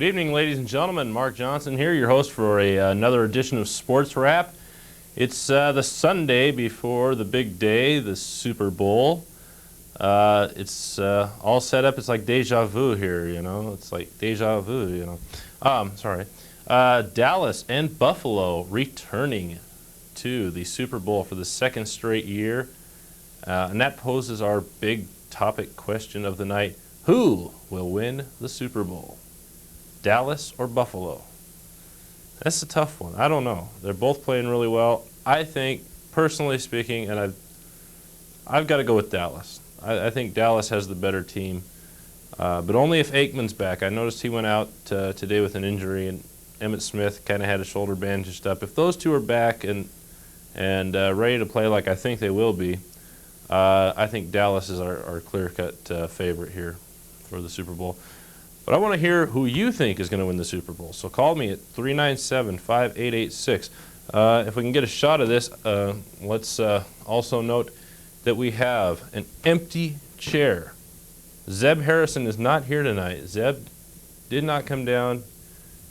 Good evening, ladies and gentlemen. Mark Johnson here, your host for another edition of Sports Wrap. It's the Sunday before the big day, the Super Bowl. It's all set up. It's like deja vu here, you know. It's like deja vu, you know. Sorry. Dallas and Buffalo returning to the Super Bowl for the second straight year. And that poses our big topic question of the night. Who will win the Super Bowl? Dallas or Buffalo? That's a tough one. I don't know. They're both playing really well. I think, personally speaking, and I've got to go with Dallas. I think Dallas has the better team, but only if Aikman's back. I noticed he went out today with an injury, and Emmitt Smith kind of had a shoulder bandaged up. If those two are back and ready to play like I think they will be, I think Dallas is our clear-cut favorite here for the Super Bowl. But I want to hear who you think is going to win the Super Bowl. So call me at 397-5886. If we can get a shot of this, let's also note that we have an empty chair. Zeb Harrison is not here tonight. Zeb did not come down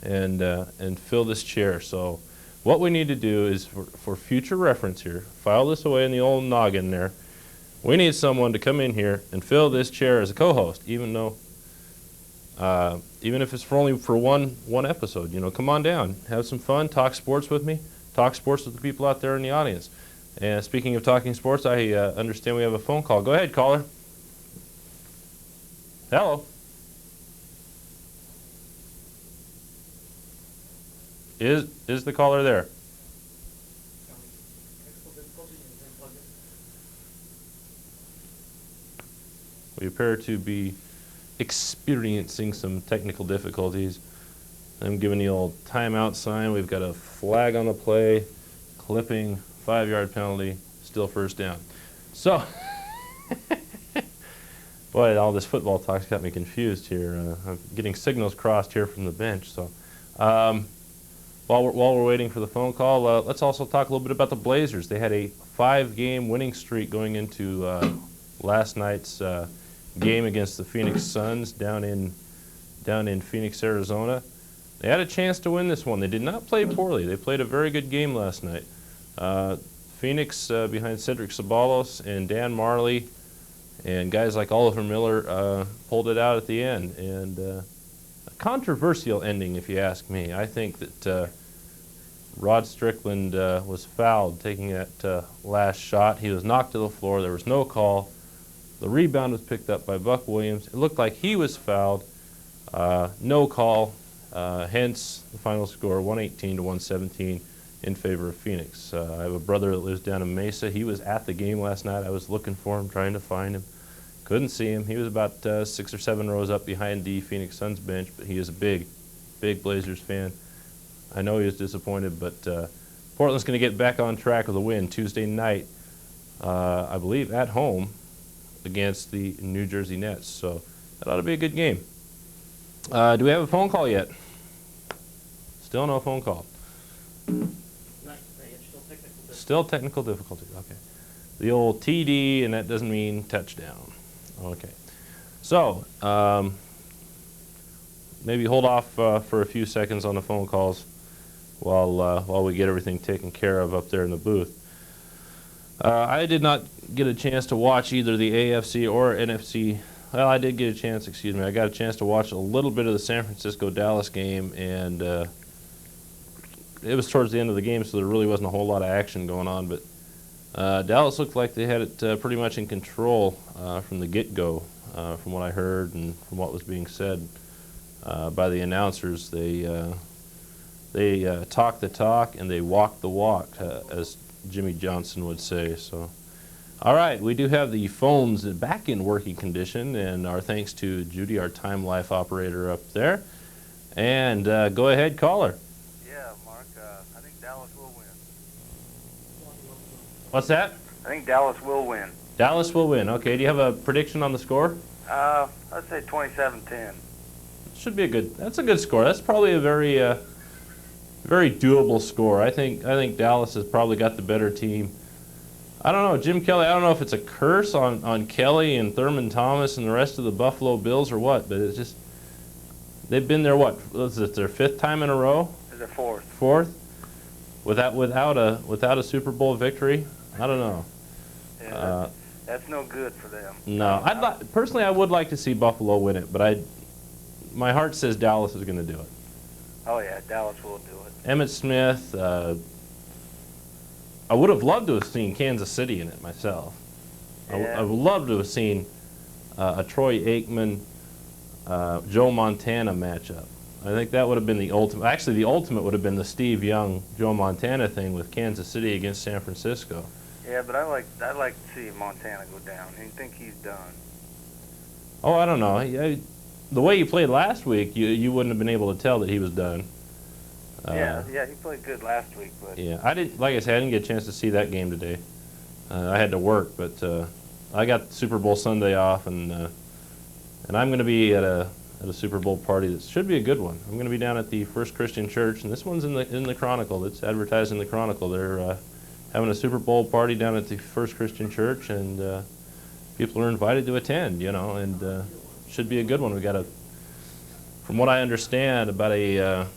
and fill this chair. So what we need to do is, for future reference here, file this away in the old noggin there. We need someone to come in here and fill this chair as a co-host, even if it's only for one episode. You know, come on down, have some fun, talk sports with me, talk sports with the people out there in the audience. And speaking of talking sports, I understand we have a phone call. Go ahead, caller. Hello. Is the caller there? We appear to be experiencing some technical difficulties. I'm giving the old timeout sign. We've got a flag on the play, clipping, 5-yard penalty, still first down. So, boy, all this football talk's got me confused here. I'm getting signals crossed here from the bench. So, while we're waiting for the phone call, let's also talk a little bit about the Blazers. They had a 5-game winning streak going into last night's game against the Phoenix Suns down in Phoenix, Arizona. They had a chance to win this one. They did not play poorly. They played a very good game last night. Phoenix, behind Cedric Ceballos and Dan Marley and guys like Oliver Miller, pulled it out at the end. And a controversial ending, if you ask me. I think that Rod Strickland was fouled taking that last shot. He was knocked to the floor. There was no call. The rebound was picked up by Buck Williams. It looked like he was fouled. No call. Hence the final score, 118-117 in favor of Phoenix. I have a brother that lives down in Mesa. He was at the game last night. I was looking for him, trying to find him. Couldn't see him. He was about 6 or 7 rows up behind the Phoenix Suns bench, but he is a big Blazers fan. I know he was disappointed, but Portland's going to get back on track with a win Tuesday night, I believe, at home against the New Jersey Nets. So that ought to be a good game. Do we have a phone call yet? Still no phone call. Still technical difficulty. Okay. The old TD, and that doesn't mean touchdown. Okay. So maybe hold off for a few seconds on the phone calls while we get everything taken care of up there in the booth. I did not get a chance to watch either the AFC or NFC. Well, I did get a chance, excuse me. I got a chance to watch a little bit of the San Francisco-Dallas game, and it was towards the end of the game, so there really wasn't a whole lot of action going on. But Dallas looked like they had it pretty much in control from the get-go, from what I heard and from what was being said by the announcers. They talk the talk and they walk the walk, as Jimmy Johnson would say. So, all right, we do have the phones back in working condition, and our thanks to Judy, our time life operator up there. And go ahead, caller. Yeah, Mark, I think Dallas will win. What's that? I think Dallas will win. Dallas will win. Okay, do you have a prediction on the score? I'd say 27-10. Should be a good. That's a good score. That's probably a very doable score. I think Dallas has probably got the better team. I don't know, Jim Kelly, I don't know if it's a curse on Kelly and Thurman Thomas and the rest of the Buffalo Bills or what, but it's just They've been there, what, is it their 5th time in a row? Is it fourth? 4th? Without a Super Bowl victory? I don't know. Yeah, that's no good for them. No, personally, I would like to see Buffalo win it, but my heart says Dallas is going to do it. Oh yeah, Dallas will do it. Emmitt Smith. I would have loved to have seen Kansas City in it myself. Yeah. I would love to have seen a Troy Aikman, Joe Montana matchup. I think that would have been the ultimate. Actually, the ultimate would have been the Steve Young, Joe Montana thing with Kansas City against San Francisco. Yeah, but I'd like to see Montana go down. You think he's done? Oh, I don't know. The way he played last week, you wouldn't have been able to tell that he was done. Yeah, he played good last week, but yeah, like I said, I didn't get a chance to see that game today. I had to work, but I got Super Bowl Sunday off, and I'm going to be at a Super Bowl party that should be a good one. I'm going to be down at the First Christian Church, and this one's in the Chronicle. It's advertised in the Chronicle. They're having a Super Bowl party down at the First Christian Church, and people are invited to attend. And should be a good one. We got from what I understand, about a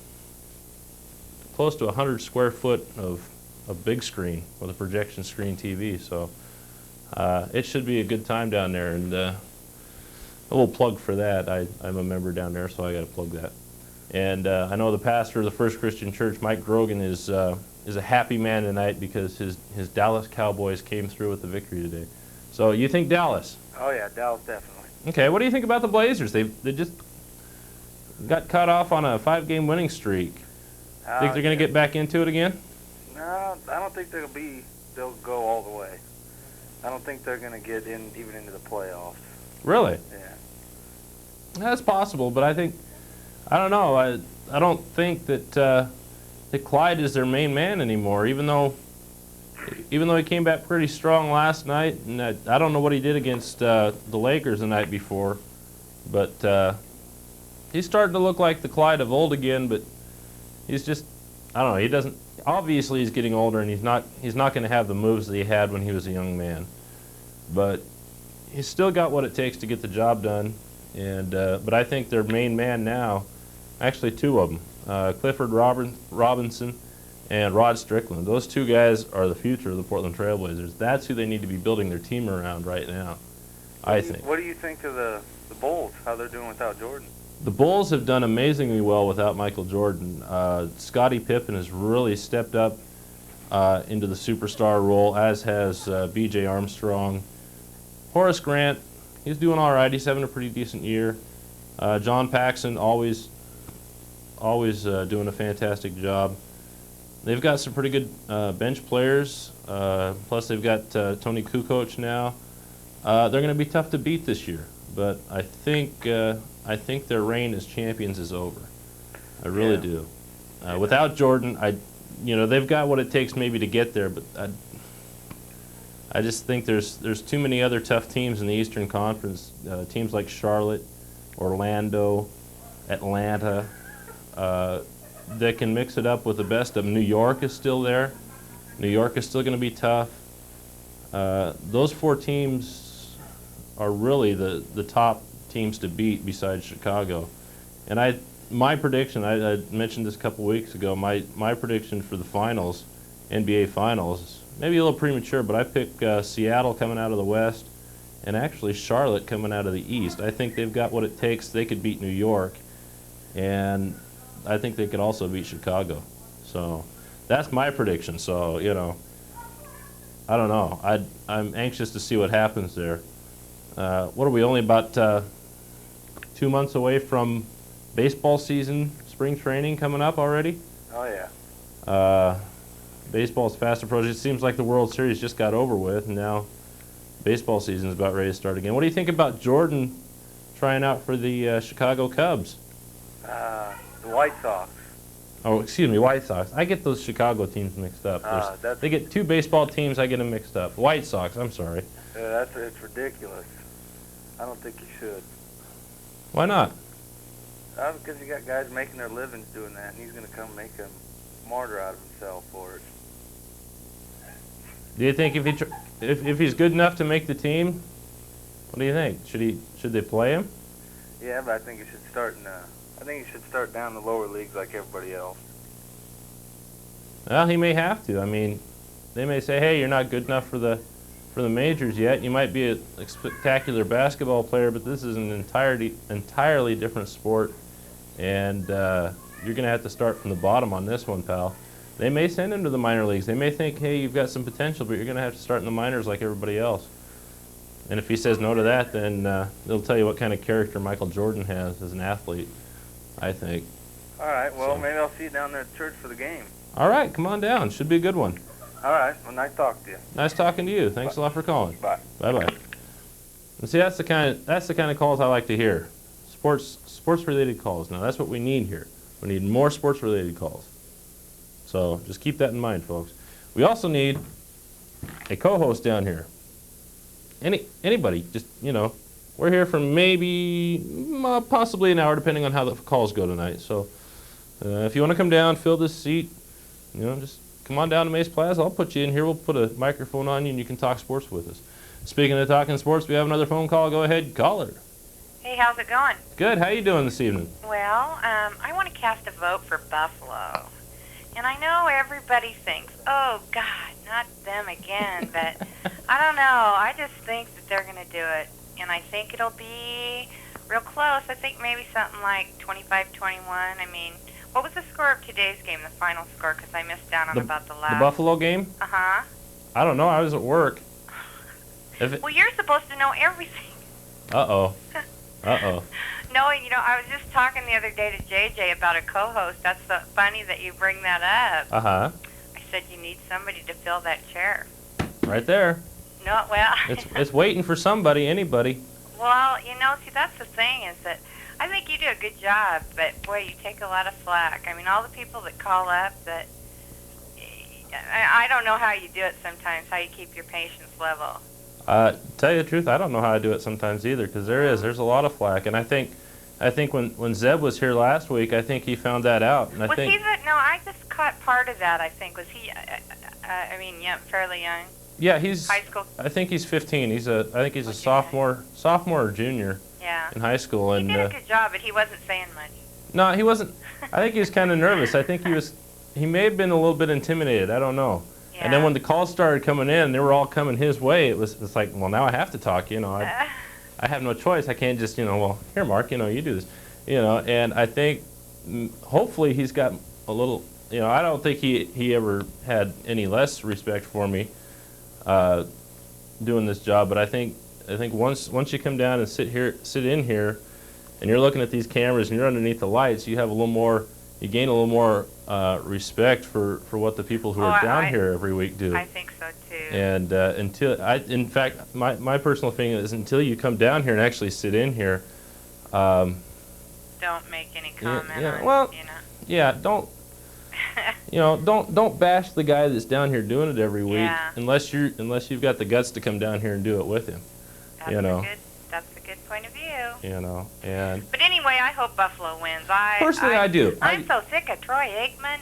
close to 100 square foot of a big screen with a projection screen TV. So it should be a good time down there, and a little plug for that. I'm a member down there, so I got to plug that. And I know the pastor of the First Christian Church, Mike Grogan, is a happy man tonight because his Dallas Cowboys came through with the victory today. So you think Dallas? oh yeah, Dallas definitely. Okay, what do you think about the Blazers? They just got cut off on a 5-game winning streak. Think they're going to get back into it again? No, I don't think they'll go all the way. I don't think they're going to get even into the playoffs. Really? Yeah. That's possible, but I don't know. I don't think that Clyde is their main man anymore. Even though he came back pretty strong last night, and I don't know what he did against the Lakers the night before, but he's starting to look like the Clyde of old again. But he's just, I don't know. He doesn't. Obviously, he's getting older, and he's not going to have the moves that he had when he was a young man. But he's still got what it takes to get the job done. And but I think their main man now, actually 2 of them, Clifford Robinson and Rod Strickland. Those 2 guys are the future of the Portland Trailblazers. That's who they need to be building their team around right now, I think. What do you think of the Bulls, how they're doing without Jordan? The Bulls have done amazingly well without Michael Jordan. Scottie Pippen has really stepped up into the superstar role, as has B.J. Armstrong. Horace Grant, he's doing all right. He's having a pretty decent year. John Paxson, always doing a fantastic job. They've got some pretty good bench players. Plus, they've got Tony Kukoc now. They're going to be tough to beat this year, but I think their reign as champions is over. I really do. Without Jordan, they've got what it takes maybe to get there, but I just think there's too many other tough teams in the Eastern Conference. Teams like Charlotte, Orlando, Atlanta, that can mix it up with the best of them. New York is still there. New York is still going to be tough. Those 4 teams are really the top teams to beat besides Chicago. And my prediction, I mentioned this a couple weeks ago, my prediction for the finals, NBA Finals, maybe a little premature, but I pick Seattle coming out of the West and actually Charlotte coming out of the East. I think they've got what it takes. They could beat New York, and I think they could also beat Chicago. So that's my prediction. So, I don't know. I'm anxious to see what happens there. What are we, only about 2 months away from baseball season, spring training coming up already? Oh, yeah. Baseball's fast approaching. It seems like the World Series just got over with, and now baseball season is about ready to start again. What do you think about Jordan trying out for the Chicago Cubs? The White Sox. Oh, excuse me, White Sox. I get those Chicago teams mixed up. They get 2 baseball teams, I get them mixed up. White Sox, I'm sorry. It's ridiculous. I don't think you should. Why not? Because you got guys making their livings doing that, and he's going to come make a martyr out of himself for it. Do you think if he's good enough to make the team, what do you think? Should they play him? Yeah, but I think he should start in I think he should start down the lower leagues like everybody else. Well, he may have to. I mean, they may say, hey, you're not good enough for the majors yet. You might be a spectacular basketball player, but this is an entirely different sport, and you're going to have to start from the bottom on this one, pal. They may send him to the minor leagues. They may think, hey, you've got some potential, but you're going to have to start in the minors like everybody else. And if he says no to that, then they'll tell you what kind of character Michael Jordan has as an athlete, I think. All right, well, maybe I'll see you down there at church for the game. All right, come on down. Should be a good one. All right, well, nice talking to you. Nice talking to you. Thanks a lot for calling. Bye. Bye-bye. And see, that's the kind of calls I like to hear. Sports-related calls. Now, that's what we need here. We need more sports-related calls. So just keep that in mind, folks. We also need a co-host down here. Anybody, just, you know, we're here for maybe, possibly an hour, depending on how the calls go tonight. So if you want to come down, fill this seat, you know, just come on down to Mace Plaza. I'll put you in here. We'll put a microphone on you, and you can talk sports with us. Speaking of talking sports, we have another phone call. Go ahead, call her. Hey, how's it going? Good. How you doing this evening? Well, I want to cast a vote for Buffalo. And I know everybody thinks, oh, God, not them again. But I don't know. I just think that they're going to do it. And I think it'll be real close. I think maybe something like 25-21. I mean, what was the score of today's game, the final score? Because I missed out on about the last. The Buffalo game? Uh-huh. I don't know. I was at work. Well, you're supposed to know everything. Uh-oh. Uh-oh. No, you know, I was just talking the other day to JJ about a co-host. That's so funny that you bring that up. Uh-huh. I said you need somebody to fill that chair. Right there. No, well. It's waiting for somebody, anybody. Well, you know, see, that's the thing is that I think you do a good job, but, boy, you take a lot of flack. I mean, all the people that call up that, I don't know how you do it sometimes, how you keep your patience level. Tell you the truth, I don't know how I do it sometimes either, because there's a lot of flack, and I think when Zeb was here last week, I think he found that out, and Was he no, I just caught part of that. I think was he? I mean, yeah, fairly young. Yeah, he's high school. I think he's 15. I think he's a sophomore or junior. Yeah. In high school, and he did a good job, but he wasn't saying much. No, he wasn't. I think he was kind of nervous. I think he may have been a little bit intimidated. I don't know. Yeah. And then when the calls started coming in, they were all coming his way. It's like, well, now I have to talk. You know, I have no choice. I can't just, you know, well, here, Mark, you know, you do this, you know. And I think hopefully he's got a little, you know, I don't think he ever had any less respect for me doing this job. But I think once you come down and sit in here, and you're looking at these cameras and you're underneath the lights, you gain a little more respect for what the people who are down here every week do. I think so too. And in fact, my personal feeling is until you come down here and actually sit in here, don't make any comment on, you know. Yeah, don't. You know, don't bash the guy that's down here doing it every week, unless you've got the guts to come down here and do it with him. That's a good point of view. You know, But anyway, I hope Buffalo wins. Personally, I do. I'm so sick of Troy Aikman.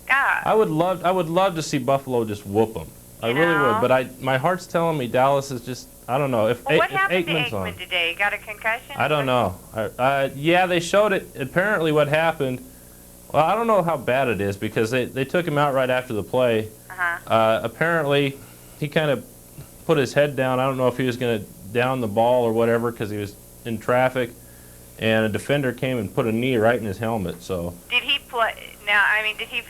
God. I would love to see Buffalo just whoop them. I really would. But my heart's telling me Dallas is just, I don't know. What happened to Aikman today? He got a concussion? I don't know. Yeah, they showed it. Apparently, what happened. Well, I don't know how bad it is because they took him out right after the play. Apparently, he kind of put his head down. I don't know if he was going to down the ball or whatever because he was in traffic, and a defender came and put a knee right in his helmet. So did he play? Now, I mean, did he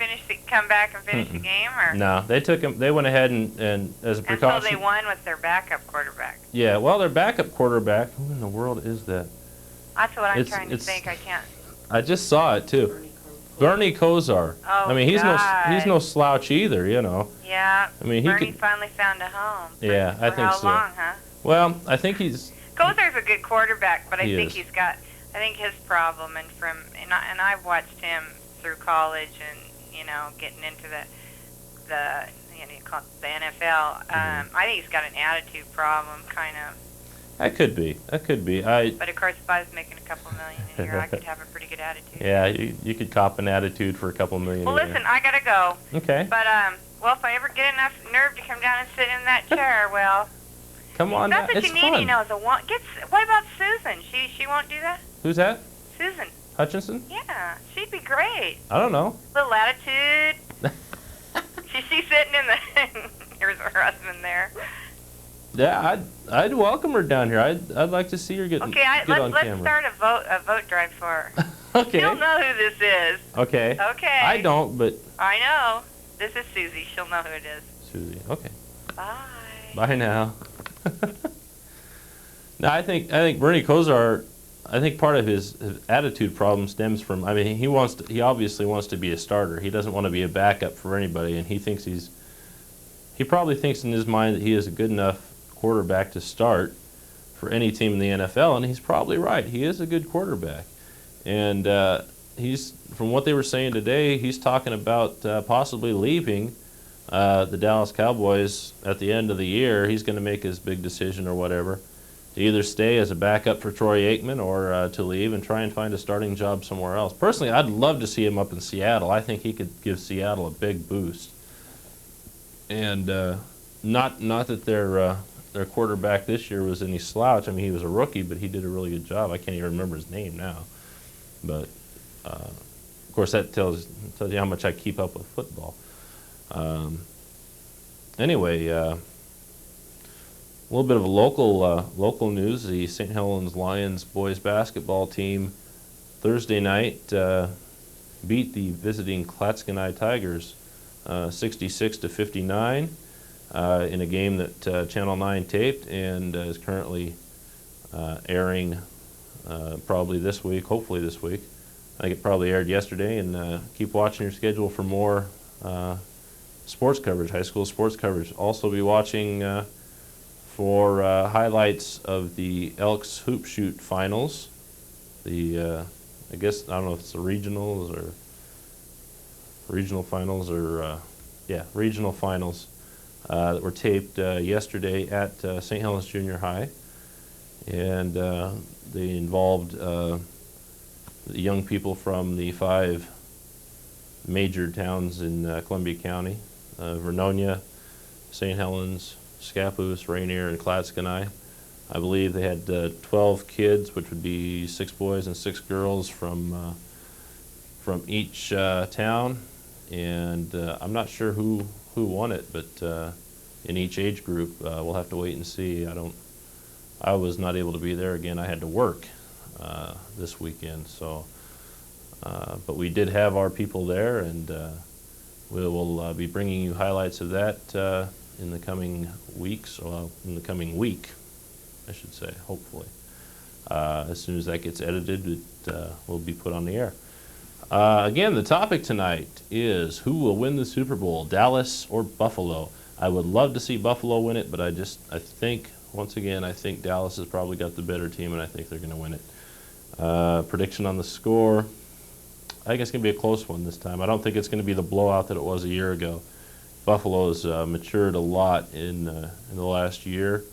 come back and finish the game, or no? They took him. They went ahead and as a precaution. And so they won with their backup quarterback. Yeah, well, their backup quarterback. Who in the world is that? That's what I'm trying to think. I can't. I just saw it too. Bernie Kosar. Oh, I mean, he's no slouch either, you know. Yeah. I mean, Bernie finally found a home. Yeah, I think so. How long, huh? Well, I think Kosar's a good quarterback, but I think he's got. I think his problem, and I've watched him through college, and you know, getting into the NFL. I think he's got an attitude problem, kind of. That could be. But of course, if I was making a couple million a year, I could have a pretty good attitude. Yeah, you could cop an attitude for a couple million. Well, listen, I gotta go. Okay. But well, if I ever get enough nerve to come down and sit in that chair, well. Come on, that's what it's you need. fun. You know, what about Susan? She won't do that. Who's that? Susan. Hutchinson? Yeah, she'd be great. I don't know. Little attitude. She's sitting in the. Here's her husband there. Yeah, I'd welcome her down here. I'd like to see her get Okay, get on let's camera. start a vote drive for her. Okay. She'll know who this is. Okay. Okay. I don't, but I know. This is Susie. She'll know who it is. Susie. Okay. Bye. Bye now. No, I think Bernie Kosar. I think part of his attitude problem stems from. I mean, he obviously wants to be a starter. He doesn't want to be a backup for anybody, and he probably thinks in his mind that he is a good enough quarterback to start for any team in the NFL, and he's probably right. He is a good quarterback, and from what they were saying today, he's talking about possibly leaving the Dallas Cowboys at the end of the year. He's going to make his big decision or whatever, to either stay as a backup for Troy Aikman or to leave and try and find a starting job somewhere else. Personally, I'd love to see him up in Seattle. I think he could give Seattle a big boost. And not that their quarterback this year was any slouch. I mean, he was a rookie, but he did a really good job. I can't even remember his name now. But, of course, that tells you how much I keep up with football. Anyway, a little bit of a local news. The Saint Helens Lions boys basketball team Thursday night beat the visiting Clatskanie Tigers 66-59 in a game that Channel 9 taped and is currently airing probably this week, hopefully this week. I think it probably aired yesterday, and keep watching your schedule for more sports coverage, high school sports coverage. Also be watching for highlights of the Elks Hoop Shoot finals. I guess, I don't know if it's the regionals or regional finals regional finals that were taped yesterday at St. Helens Junior High. And they involved the young people from the 5 major towns in Columbia County, Vernonia, St. Helens, Scappoose, Rainier, and Clatskanie. I believe they had 12 kids, which would be 6 boys and 6 girls from each town, and I'm not sure who won it, but in each age group, we'll have to wait and see. I was not able to be there again. I had to work this weekend, so but we did have our people there, and we will be bringing you highlights of that in the coming weeks, or in the coming week, I should say, hopefully. As soon as that gets edited, it will be put on the air. Again, the topic tonight is who will win the Super Bowl, Dallas or Buffalo? I would love to see Buffalo win it, but I think, once again, I think Dallas has probably got the better team, and I think they're going to win it. Prediction on the score, I think it's going to be a close one this time. I don't think it's going to be the blowout that it was a year ago. Buffalo's matured a lot in the last year.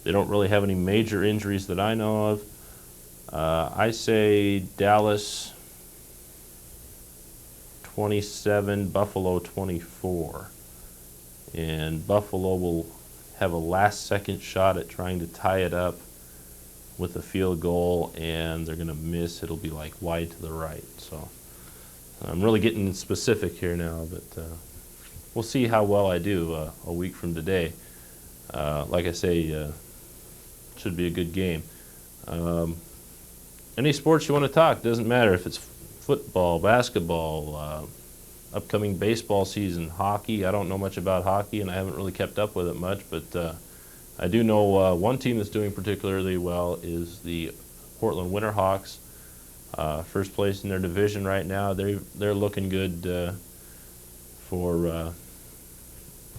They don't really have any major injuries that I know of. I say Dallas 27, Buffalo 24. And Buffalo will have a last-second shot at trying to tie it up with a field goal, and they're going to miss. It'll be like wide to the right. So I'm really getting specific here now, but we'll see how well I do a week from today. Like I say, should be a good game. Any sports you want to talk, doesn't matter if it's football, basketball, upcoming baseball season, hockey. I don't know much about hockey, and I haven't really kept up with it much, but I do know one team that's doing particularly well is the Portland Winterhawks. First place in their division right now. They're looking good for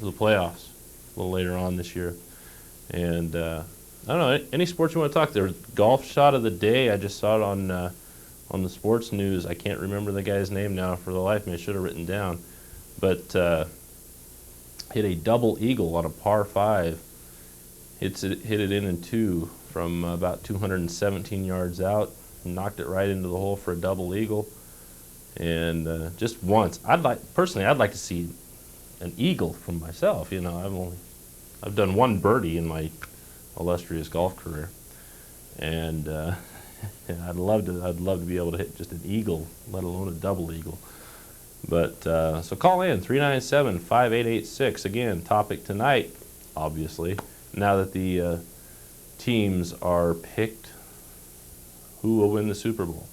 the playoffs a little later on this year. And I don't know, any sports you want to talk? There's golf shot of the day. I just saw it on the sports news. I can't remember the guy's name now for the life of me. I should have written down. But hit a double eagle on a par 5. Hit it in 2 from about 217 yards out. Knocked it right into the hole for a double eagle. And just once, I'd like to see an eagle from myself. You know, I've done one birdie in my illustrious golf career, and Yeah, I'd love to be able to hit just an eagle, let alone a double eagle. But so call in 397-5886. Again, topic tonight, obviously. Now that the teams are picked, who will win the Super Bowl?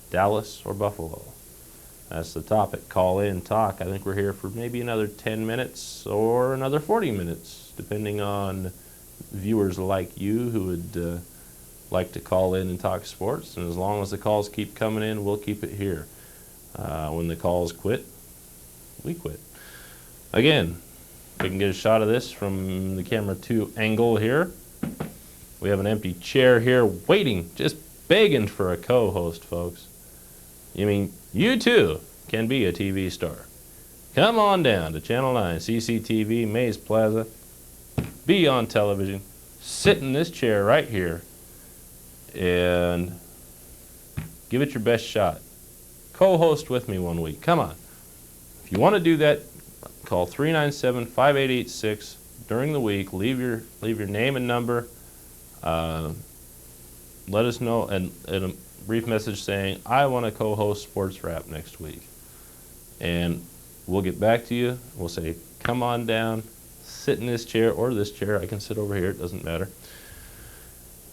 Dallas or Buffalo? That's the topic. Call in, talk. I think we're here for maybe another 10 minutes or another 40 minutes, depending on viewers like you who would like to call in and talk sports. And as long as the calls keep coming in, we'll keep it here. When the calls quit, we quit. Again, we can get a shot of this from the camera 2 angle here. We have an empty chair here waiting, just begging for a co-host, folks. You mean you too can be a TV star. Come on down to Channel 9, CCTV, Mays Plaza. Be on television. Sit in this chair right here and give it your best shot. Co-host with me one week. Come on. If you want to do that, call 397-5886 during the week. Leave your name and number. Let us know and a brief message saying, I want to co-host Sports Rapp next week. And we'll get back to you. We'll say, come on down, sit in this chair or this chair. I can sit over here. It doesn't matter.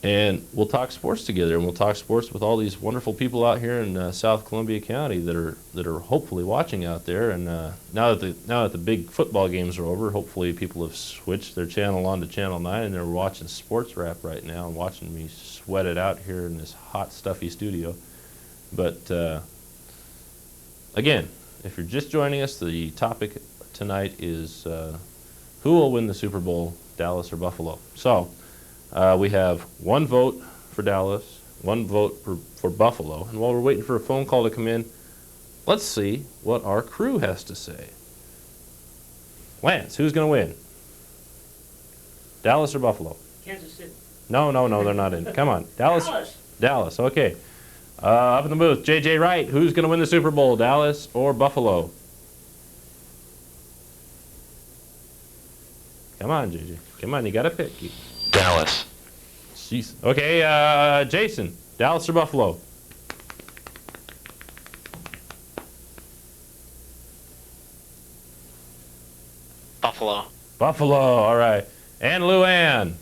And we'll talk sports together, and we'll talk sports with all these wonderful people out here in South Columbia County that are hopefully watching out there. And now that the big football games are over, hopefully people have switched their channel on to Channel 9 and they're watching Sports Rapp right now and watching me sweat it out here in this hot, stuffy studio. But again, if you're just joining us, the topic tonight is who will win the Super Bowl, Dallas or Buffalo? So. We have one vote for Dallas, one vote for Buffalo. And while we're waiting for a phone call to come in, let's see what our crew has to say. Lance, who's going to win? Dallas or Buffalo? Kansas City. No, they're not in. Come on. Dallas, okay. Up in the booth, JJ Wright, who's going to win the Super Bowl, Dallas or Buffalo? Come on, JJ. Come on, you got to pick. Dallas. Jeez. Okay, Jason, Dallas or Buffalo? Buffalo. Buffalo, all right. And Luann?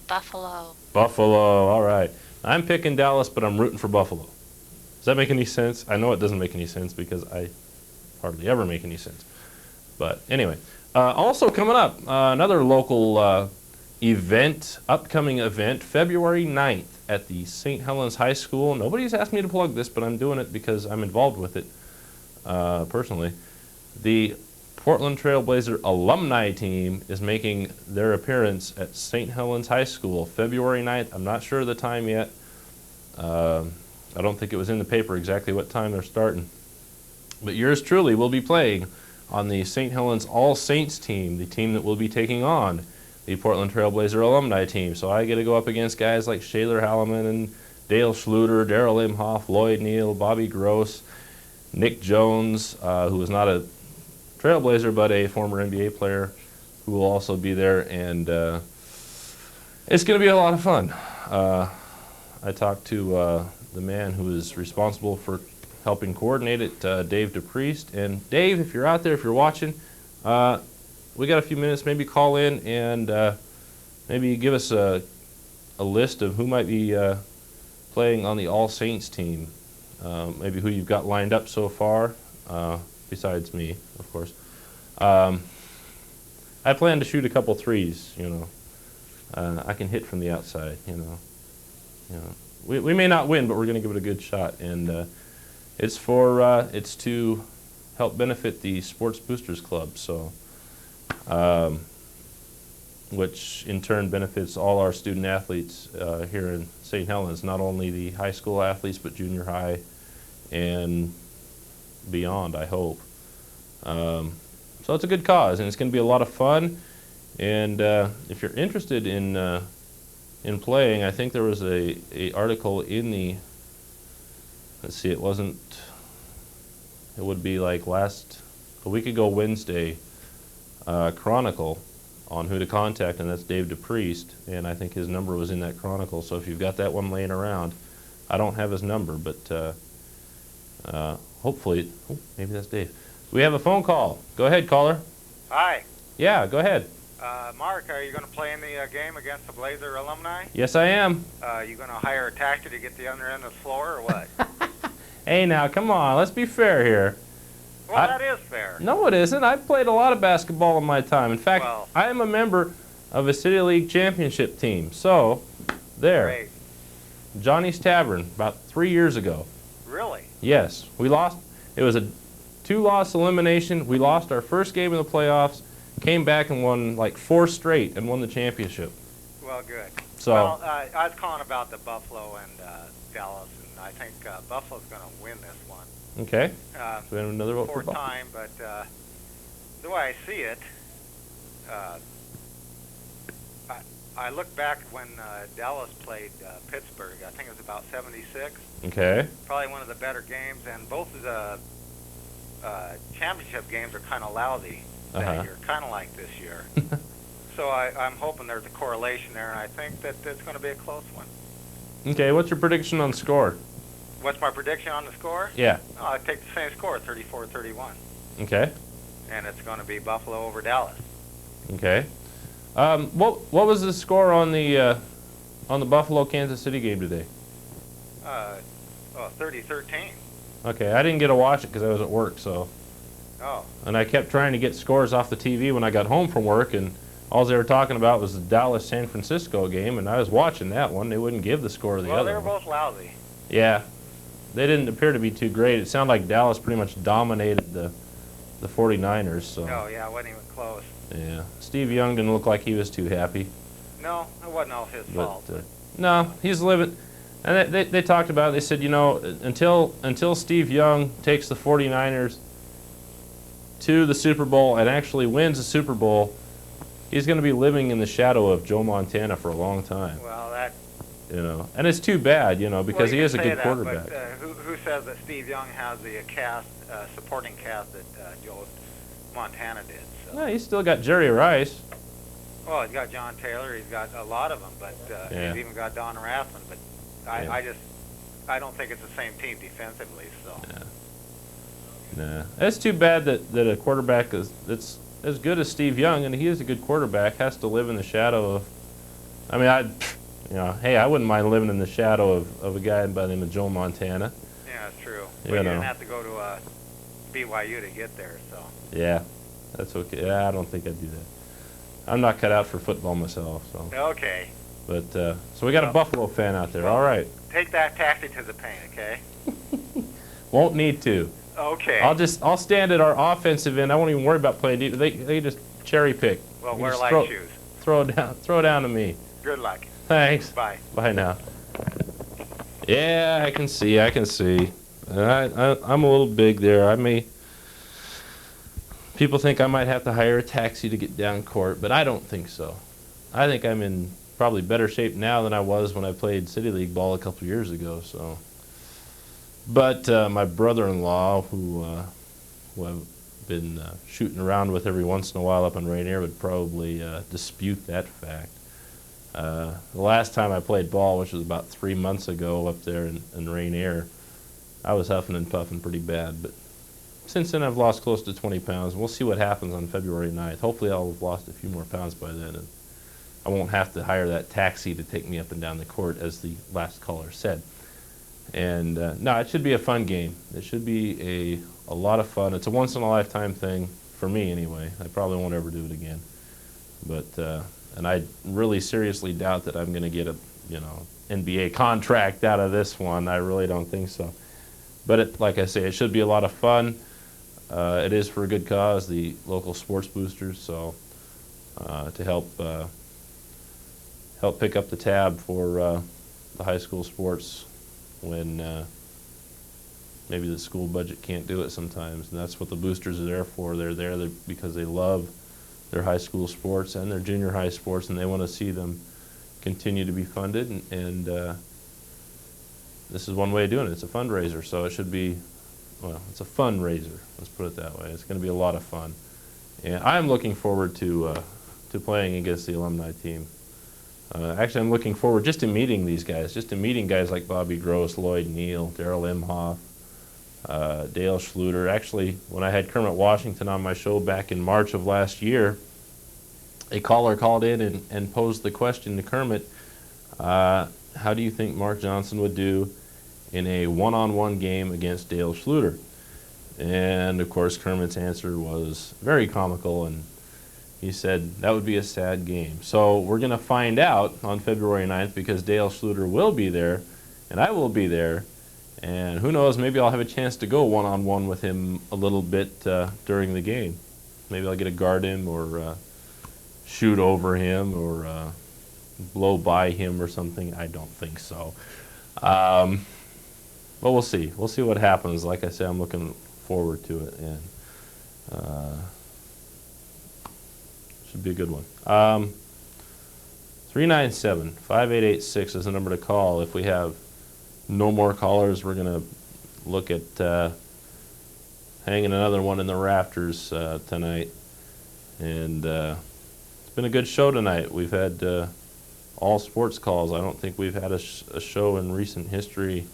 Buffalo. Buffalo, all right. I'm picking Dallas, but I'm rooting for Buffalo. Does that make any sense? I know it doesn't make any sense because I hardly ever make any sense. But anyway, also coming up, another local upcoming event, February 9th at the Saint Helens High School. Nobody's asked me to plug this, but I'm doing it because I'm involved with it personally. The Portland Trailblazer alumni team is making their appearance at Saint Helens High School February 9th. I'm not sure of the time yet. I don't think it was in the paper exactly what time they're starting. But yours truly will be playing on the Saint Helens All Saints team, the team that will be taking on the Portland Trailblazer alumni team. So I get to go up against guys like Shaler Halleman and Dale Schluter, Darrell Imhoff, Lloyd Neal, Bobby Gross, Nick Jones, who was not a Trailblazer but a former NBA player, who will also be there. And it's going to be a lot of fun. I talked to the man who is responsible for helping coordinate it, Dave DePriest. And Dave, if you're out there, if you're watching, we got a few minutes, maybe call in and maybe give us a list of who might be playing on the All Saints team. Maybe who you've got lined up so far, besides me, of course. I plan to shoot a couple threes, you know. I can hit from the outside, you know. We may not win, but we're going to give it a good shot. And it's to help benefit the Sports Boosters Club, so which in turn benefits all our student athletes here in St. Helens, not only the high school athletes, but junior high and beyond, I hope. So it's a good cause, and it's going to be a lot of fun. And if you're interested in playing, I think there was a article in the, let's see, it would be like a week ago Wednesday, Chronicle on who to contact, and that's Dave DePriest, and I think his number was in that chronicle. So if you've got that one laying around, I don't have his number, but hopefully, oh, maybe that's Dave. We have a phone call. Go ahead, caller. Hi. Yeah, go ahead. Mark, are you going to play in the game against the Blazer alumni? Yes, I am. You going to hire a taxi to get the other end of the floor, or what? Hey, now, come on. Let's be fair here. Well, that is fair. No, it isn't. I've played a lot of basketball in my time. In fact, Well, I am a member of a City League championship team. So, there. great. Johnny's Tavern, about 3 years ago. Really? Yes. We lost. It was a 2-loss elimination. We lost our first game in the playoffs, came back and won like 4 straight and won the championship. Well, good. So, Well, I was calling about the Buffalo and Dallas, and I think Buffalo's going to win this one. okay. So we have another vote for Fourth Buffalo. time, but the way I see it, I look back when Dallas played Pittsburgh. I think it was about 76. Okay. Probably one of the better games, and both of the championship games are kind of lousy that year, kind of like this year. So I'm hoping there's a correlation there, and I think that it's going to be a close one. Okay, what's your prediction on score? What's my prediction on the score? Yeah. Oh, I take the same score, 34-31. Okay. And it's going to be Buffalo over Dallas. Okay. What was the score on the Buffalo Kansas City game today? 30-13. Okay, I didn't get to watch it because I was at work. So, Oh, and I kept trying to get scores off the TV when I got home from work, and all they were talking about was the Dallas San Francisco game, and I was watching that one. They wouldn't give the score of the well, other they were one. both lousy. Yeah, they didn't appear to be too great. It sounded like Dallas pretty much dominated the 49ers. So. Oh, yeah, it wasn't even close. Yeah, Steve Young didn't look like he was too happy. No, it wasn't all his fault. But, no, he's living. And they talked about it. They said, you know, until Steve Young takes the 49ers to the Super Bowl and actually wins the Super Bowl, he's going to be living in the shadow of Joe Montana for a long time. Well, that... You know, and it's too bad, you know, because well, he you is a can say good that, quarterback. But who says that Steve Young has the supporting cast that Joe Montana did? So. No, he's still got Jerry Rice. Well, he's got John Taylor. He's got a lot of them, but Yeah. he's even got Don Rathman. But I don't think it's the same team defensively. So. Nah, it's too bad that a quarterback that's as good as Steve Young, and he is a good quarterback, has to live in the shadow of. I mean, hey, I wouldn't mind living in the shadow of a guy by the name of Joe Montana. Yeah, that's true. You But you know. didn't have to go to BYU to get there. So. Yeah, that's okay. Yeah, I don't think I'd do that. I'm not cut out for football myself, so. Okay. But so we got a Buffalo fan out there. Well, All right. Take that taxi to the paint, okay? Won't need to. Okay. I'll stand at our offensive end. I won't even worry about playing deep. They just cherry pick. Well, You wear just light shoes. Throw it down to me. Good luck. Thanks. Bye. Bye now. Yeah, I can see. I'm a little big there. People think I might have to hire a taxi to get down court, but I don't think so. I think I'm in probably better shape now than I was when I played City League ball a couple years ago. So, but my brother-in-law, who I've been shooting around with every once in a while up in Rainier, would probably dispute that fact. The last time I played ball, which was about 3 months ago up there in Rainier, I was huffing and puffing pretty bad. But since then, I've lost close to 20 pounds. We'll see what happens on February 9th. Hopefully, I'll have lost a few more pounds by then, and I won't have to hire that taxi to take me up and down the court, as the last caller said. And no, it should be a fun game. It should be a lot of fun. It's a once-in-a-lifetime thing for me, anyway. I probably won't ever do it again. But and I really seriously doubt that I'm going to get a NBA contract out of this one. I really don't think so. But like I say, it should be a lot of fun. It is for a good cause, the local sports boosters. So to help pick up the tab for the high school sports when maybe the school budget can't do it sometimes. And that's what the boosters are there for. They're there because they love their high school sports and their junior high sports, and they want to see them continue to be funded. And this is one way of doing it. It's a fundraiser, so it should be, well, it's a fundraiser. Let's put it that way. It's going to be a lot of fun. And I'm looking forward to to playing against the alumni team. Actually, I'm looking forward just to meeting these guys, just to meeting guys like Bobby Gross, Lloyd Neal, Darrell Imhoff, Dale Schluter. Actually, when I had Kermit Washington on my show back in March of last year, a caller called in and posed the question to Kermit, how do you think Mark Johnson would do in a one-on-one game against Dale Schluter? And, of course, Kermit's answer was very comical, and he said that would be a sad game. So we're going to find out on February 9th because Dale Schluter will be there, and I will be there. And who knows, maybe I'll have a chance to go one-on-one with him a little bit during the game. Maybe I'll get to guard him or shoot over him or blow by him or something. I don't think so. But we'll see. We'll see what happens. Like I said, I'm looking forward to it. And should be a good one. 397-5886 is the number to call. If we have no more callers, we're going to look at hanging another one in the rafters tonight. And it's been a good show tonight. We've had all sports calls. I don't think we've had a show in recent history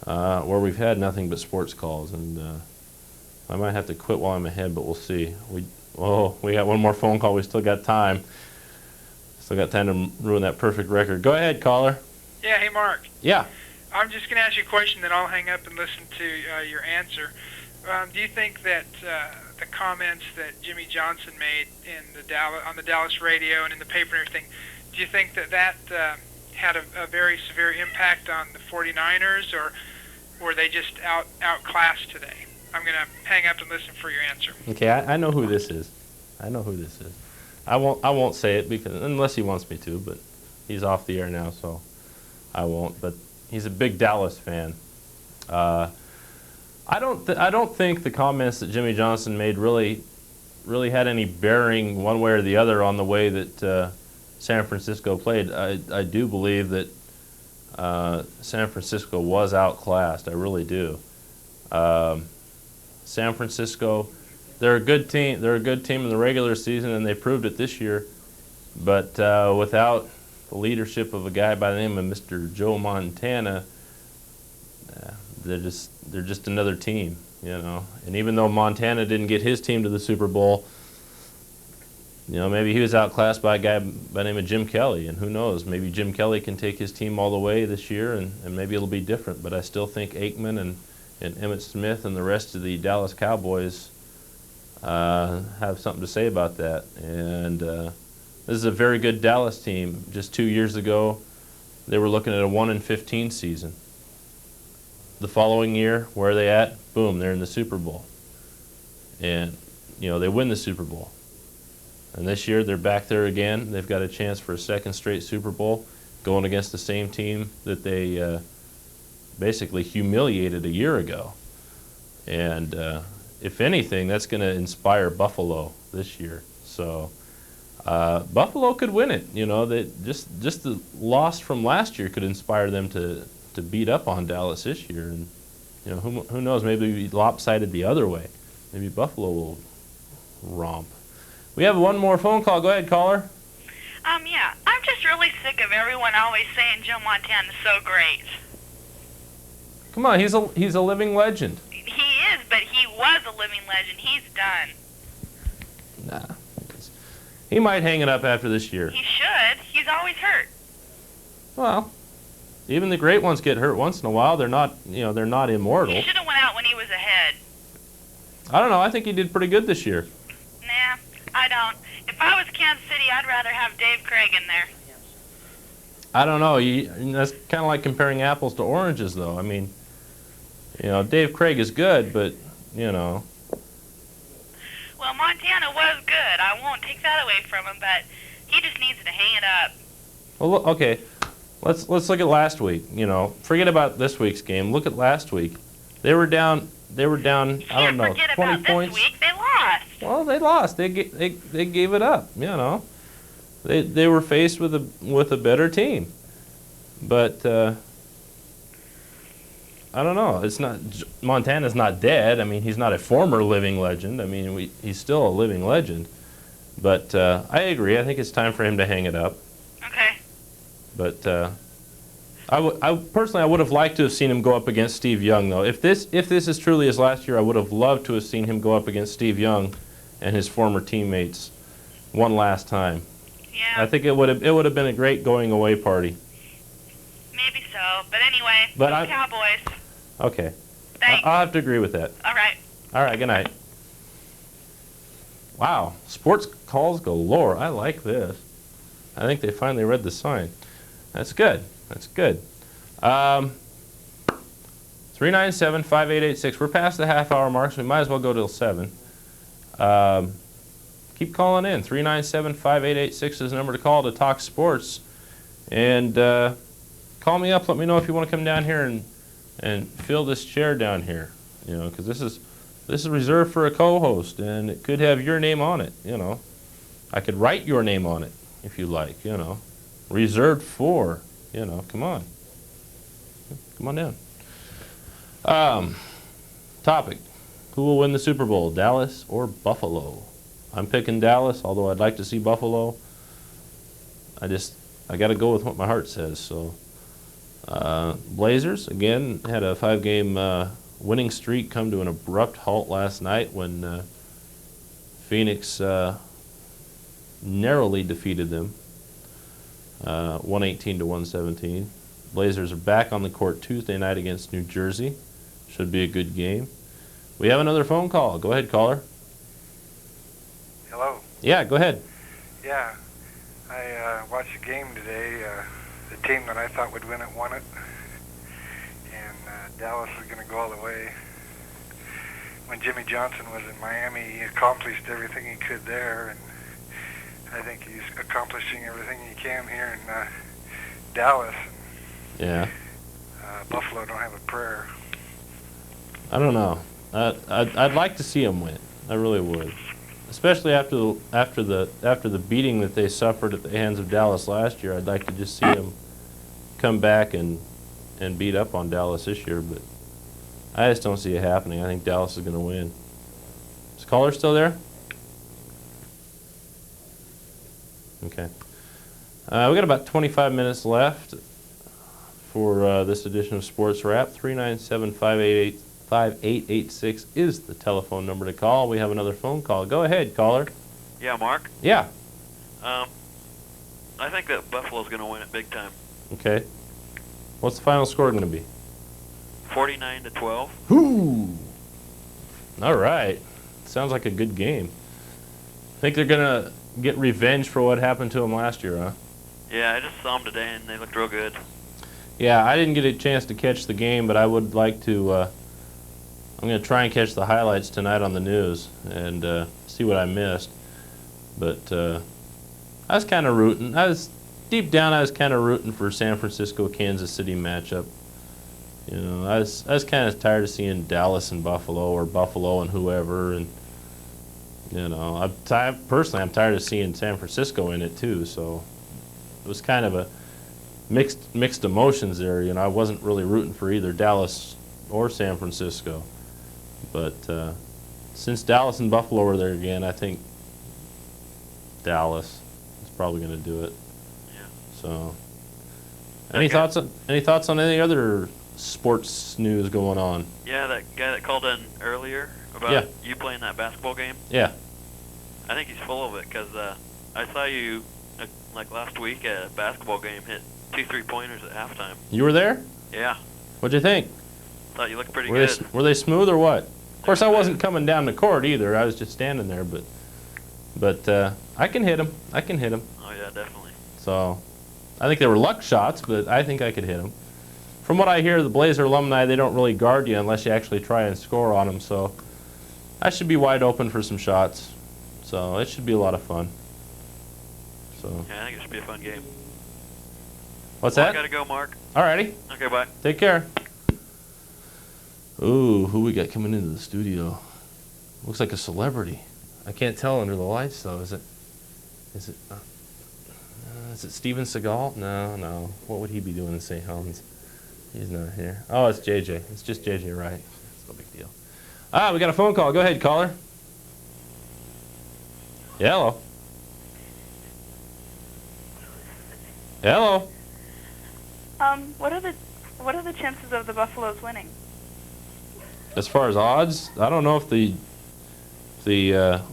where we've had nothing but sports calls. And I might have to quit while I'm ahead, but we'll see. We got one more phone call. We still got time. Still got time to ruin that perfect record. Go ahead, caller. Yeah, hey, Mark. Yeah. I'm just going to ask you a question, then I'll hang up and listen to your answer. Do you think that the comments that Jimmy Johnson made on the Dallas radio and in the paper and everything, do you think that had a very severe impact on the 49ers, or were they just outclassed today? I'm going to hang up and listen for your answer. Okay, I know who this is. I know who this is. I won't say it because unless he wants me to, but he's off the air now, so I won't. But he's a big Dallas fan. I don't think the comments that Jimmy Johnson made really had any bearing one way or the other on the way that San Francisco played. I do believe that San Francisco was outclassed. I really do. San Francisco, they're a good team. They're a good team in the regular season, and they proved it this year. But without the leadership of a guy by the name of Mr. Joe Montana, they're just another team, you know. And even though Montana didn't get his team to the Super Bowl, you know, maybe he was outclassed by a guy by the name of Jim Kelly, and who knows, maybe Jim Kelly can take his team all the way this year, and maybe it'll be different. But I still think Aikman and Emmitt Smith and the rest of the Dallas Cowboys have something to say about that. And this is a very good Dallas team. Just 2 years ago, they were looking at a 1-15 season. The following year, where are they at? Boom, they're in the Super Bowl. And, you know, they win the Super Bowl. And this year, they're back there again. They've got a chance for a second straight Super Bowl, going against the same team that they basically humiliated a year ago. And if anything, that's going to inspire Buffalo this year. So Buffalo could win it. You know, that just the loss from last year could inspire them to beat up on Dallas this year. And you know, who knows? Maybe it'll be lopsided the other way. Maybe Buffalo will romp. We have one more phone call. Go ahead, caller. Yeah, I'm just really sick of everyone always saying Joe Montana's so great. Come on, he's a living legend. He is, but he was a living legend. He's done. Nah. He might hang it up after this year. He should. He's always hurt. Well, even the great ones get hurt once in a while. They're not, you know, they're not immortal. He should have went out when he was ahead. I don't know. I think he did pretty good this year. Nah, I don't. If I was Kansas City, I'd rather have Dave Craig in there. I don't know. That's kind of like comparing apples to oranges, though. I mean, you know, Dave Craig is good, but, you know. Well, Montana was good. I won't take that away from him, but he just needs to hang it up. Well, okay. Let's look at last week. You know, forget about this week's game. Look at last week. They were down. I don't know, 20 about points. This week they lost. Well, they lost. They gave it up. You know, they were faced with a better team, but I don't know. It's not Montana's not dead. I mean, he's not a former living legend. I mean, he's still a living legend. But I agree. I think it's time for him to hang it up. Okay. But I personally would have liked to have seen him go up against Steve Young, though. If this is truly his last year, I would have loved to have seen him go up against Steve Young and his former teammates one last time. Yeah. I think it would have been a great going away party. Maybe so. But anyway, But go Cowboys. Okay. Thanks. I'll have to agree with that. All right. All right, good night. Wow, sports calls galore. I like this. I think they finally read the sign. That's good. That's good. 397-5886. We're past the half-hour mark, so we might as well go till 7. Keep calling in. 397-5886 is the number to call to talk sports. And call me up. Let me know if you want to come down here and fill this chair down here. You know, because this is reserved for a co-host, and it could have your name on it. You know, I could write your name on it if you like. You know, reserved for. You know, come on down. Topic: who will win the Super Bowl, Dallas or Buffalo? I'm picking Dallas, although I'd like to see Buffalo. I got to go with what my heart says. So, Blazers again had a 5-game winning streak come to an abrupt halt last night when Phoenix narrowly defeated them, 118-117. Blazers are back on the court Tuesday night against New Jersey. Should be a good game. We have another phone call. Go ahead, caller. Hello. Yeah, go ahead. Yeah, I watched a game today. The team that I thought would win it won it, and Dallas was going to go all the way. When Jimmy Johnson was in Miami, he accomplished everything he could there, and I think he's accomplishing everything he can here in Dallas. Yeah. Buffalo don't have a prayer. I don't know. I'd like to see them win. I really would, especially after the beating that they suffered at the hands of Dallas last year. I'd like to just see them come back and beat up on Dallas this year, but I just don't see it happening. I think Dallas is going to win. Is the caller still there? Okay. We got about 25 minutes left for this edition of Sports Wrap. 397-5886 is the telephone number to call. We have another phone call. Go ahead, caller. Yeah, Mark? Yeah. I think that Buffalo's going to win it big time. Okay. What's the final score going to be? 49-12. Whoo! All right. Sounds like a good game. Think they're going to get revenge for what happened to them last year, huh? Yeah, I just saw them today, and they looked real good. Yeah, I didn't get a chance to catch the game, but I would like to. I'm going to try and catch the highlights tonight on the news and see what I missed. But I was kind of rooting. Deep down, I was kind of rooting for San Francisco-Kansas City matchup. You know, I was kind of tired of seeing Dallas and Buffalo or Buffalo and whoever, and you know, personally, I'm tired of seeing San Francisco in it too. So it was kind of a mixed emotions there. You know, I wasn't really rooting for either Dallas or San Francisco, but since Dallas and Buffalo are there again, I think Dallas is probably going to do it. Yeah. So, any thoughts on any other sports news going on? Yeah, that guy that called in earlier about you playing that basketball game. Yeah. I think he's full of it because I saw you like last week at a basketball game hit 2 3-pointers at halftime. You were there? Yeah. What'd you think? Thought you looked pretty good. Were they smooth or what? Of course, I wasn't coming down the court either. I was just standing there, but I can hit them. I can hit them. Oh yeah, definitely. So, I think they were luck shots, but I think I could hit them. From what I hear, the Blazer alumni, they don't really guard you unless you actually try and score on them. So, I should be wide open for some shots. So, it should be a lot of fun. So. Yeah, I think it should be a fun game. What's that? I gotta go, Mark. Alrighty. Okay, bye. Take care. Ooh, who we got coming into the studio? Looks like a celebrity. I can't tell under the lights though. Is it Steven Seagal? No. What would he be doing in St. Helens? He's not here. Oh, it's JJ. It's just JJ, right? It's no big deal. We got a phone call. Go ahead, caller. Yeah, hello. Hello. What are the chances of the Buffaloes winning? As far as odds, I don't know if the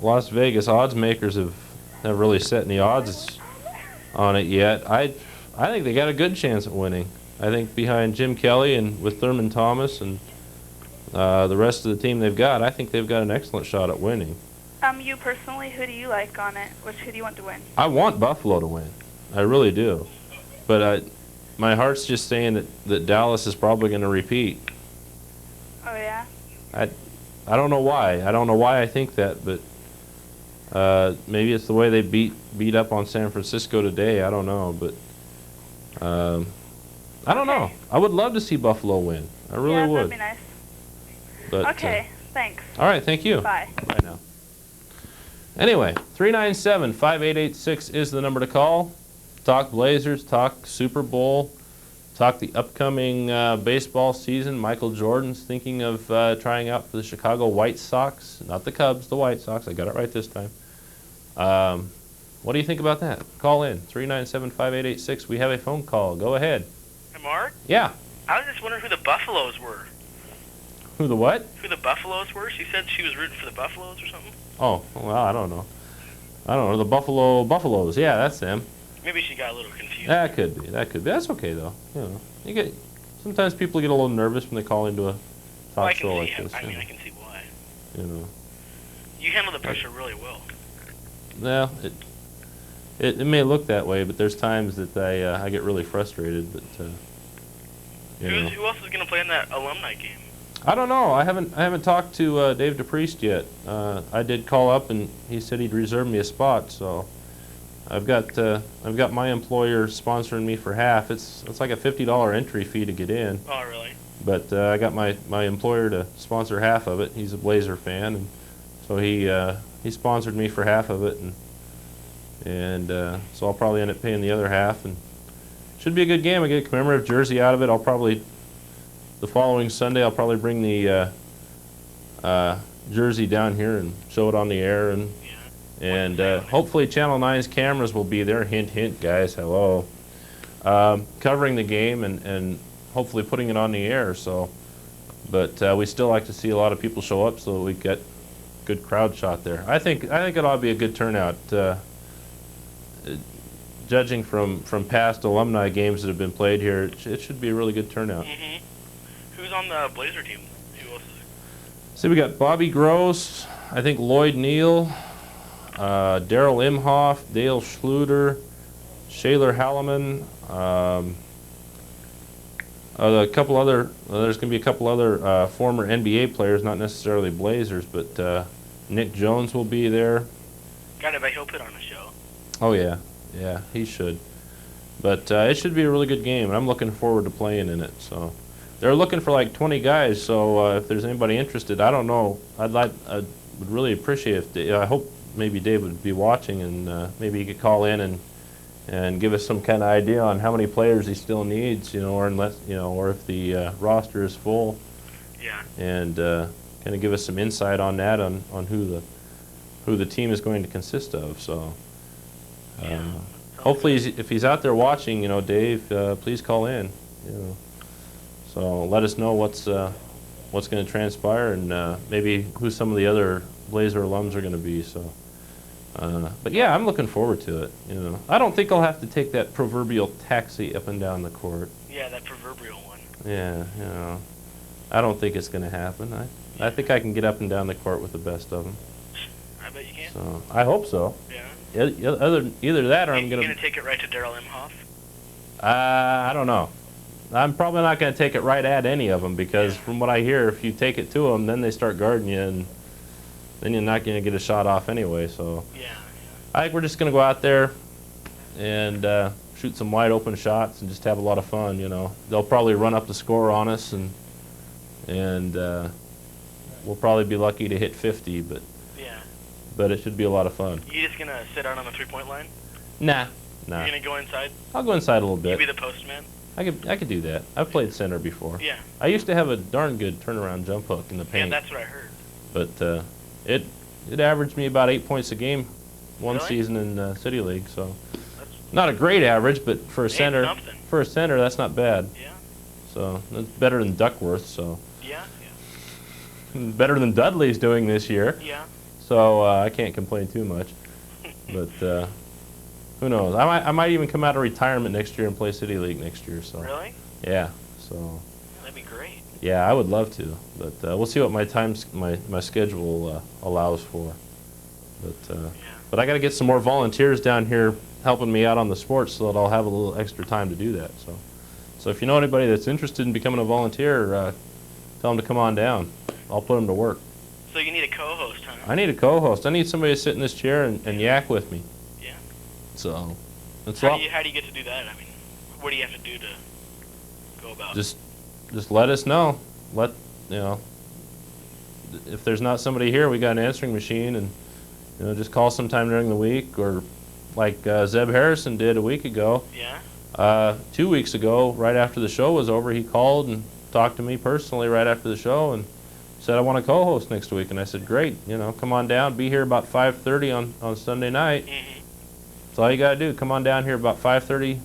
Las Vegas odds makers have really set any odds on it yet. I think they got a good chance at winning. I think behind Jim Kelly and with Thurman Thomas and the rest of the team they've got, I think they've got an excellent shot at winning. You personally, who do you like on it? Who do you want to win? I want Buffalo to win. I really do. But my heart's just saying that Dallas is probably going to repeat. Oh, yeah? I don't know why. I don't know why I think that, but maybe it's the way they beat up on San Francisco today. I don't know, but I don't know. I would love to see Buffalo win. I really would. That'd be nice. But, okay, thanks. All right, thank you. Bye. Bye now. Anyway, 397-5886 is the number to call. Talk Blazers, talk Super Bowl, talk the upcoming baseball season. Michael Jordan's thinking of trying out for the Chicago White Sox. Not the Cubs, the White Sox. I got it right this time. What do you think about that? Call in, 397-5886. We have a phone call. Go ahead. Hey, Mark? Yeah. I was just wondering who the Buffaloes were. Who the what? Who the Buffaloes were? She said she was rooting for the Buffaloes or something. Oh, well, I don't know. The Buffaloes. Yeah, that's them. Maybe she got a little confused. That could be. That's okay though. Sometimes people get a little nervous when they call into a talk show like this. I can see why. You handle the pressure really well. Well, it may look that way, but there's times that I get really frustrated. But who else is going to play in that alumni game? I don't know. I haven't talked to Dave DePriest yet. I did call up and he said he'd reserve me a spot. So I've got my employer sponsoring me for half. It's like a $50 entry fee to get in. Oh, really? But I got my employer to sponsor half of it. He's a Blazer fan, and so he sponsored me for half of it, and so I'll probably end up paying the other half. And should be a good game. I get a commemorative jersey out of it. The following Sunday, I'll probably bring the jersey down here and show it on the air, and hopefully Channel 9's cameras will be there. Hint, hint, guys. Hello. Covering the game and hopefully putting it on the air. So, but we still like to see a lot of people show up so we get good crowd shot there. I think it ought to be a good turnout. Judging from past alumni games that have been played here, it should be a really good turnout. Mm-hmm. Who's on the Blazer team? Who else See, we got Bobby Gross, I think Lloyd Neal, Daryl Imhoff, Dale Schluter, Shaler Halliman, a couple other. There's going to be a couple other former NBA players, not necessarily Blazers, but Nick Jones will be there. I bet he'll put on a show. Oh yeah, he should. But it should be a really good game, and I'm looking forward to playing in it. So they're looking for like 20 guys. So if there's anybody interested, I don't know. I would really appreciate if I hope maybe Dave would be watching, and maybe he could call in and give us some kind of idea on how many players he still needs, or if the roster is full. Yeah. And kind of give us some insight on that, on who the team is going to consist of. So hopefully, if he's out there watching, Dave, please call in. So let us know what's going to transpire, and maybe who some of the other Blazer alums are going to be. So. But yeah, I'm looking forward to it. I don't think I'll have to take that proverbial taxi up and down the court. Yeah, that proverbial one. Yeah, I don't think it's going to happen. I think I can get up and down the court with the best of them. I bet you can. So I hope so. Yeah. Either that, or I'm going to. You gonna take it right to Daryl Imhoff? I don't know. I'm probably not going to take it right at any of them, because from what I hear, if you take it to them, then they start guarding you, and then you're not going to get a shot off anyway. So I think we're just going to go out there and shoot some wide open shots and just have a lot of fun. They'll probably run up the score on us, and we'll probably be lucky to hit 50, but it should be a lot of fun. You just gonna sit out on the 3-point line? Nah. You're gonna go inside? I'll go inside a little bit. You be the postman? I could do that. I've played center before. Yeah. I used to have a darn good turnaround jump hook in the paint. Yeah, that's what I heard. But it averaged me about 8 points a game one Really? season in City League, so Not a great average, but for a Hey, center, something. that's not bad. Yeah. So that's better than Duckworth. So Yeah. better than Dudley's doing this year. Yeah. So I can't complain too much. But who knows? I might even come out of retirement next year and play City League next year. So Really? yeah. So That'd be great. yeah, I would love to, but we'll see what my schedule allows for. But I got to get some more volunteers down here helping me out on the sports so that I'll have a little extra time to do that. So if you know anybody that's interested in becoming a volunteer, tell them to come on down. I'll put them to work. So you need a co-host, huh? I need a co-host. I need somebody to sit in this chair and yak with me. Yeah. So it's How do you get to do that? I mean, what do you have to do to go about? Just let us know. If there's not somebody here, we got an answering machine, and just call sometime during the week, or like Zeb Harrison did a week ago. Yeah. 2 weeks ago, right after the show was over, he called and talked to me personally right after the show and said, I want to co-host next week. And I said, great, come on down, be here about 5:30 on Sunday night. Mm-hmm. That's all you got to do. Come on down here about 5:30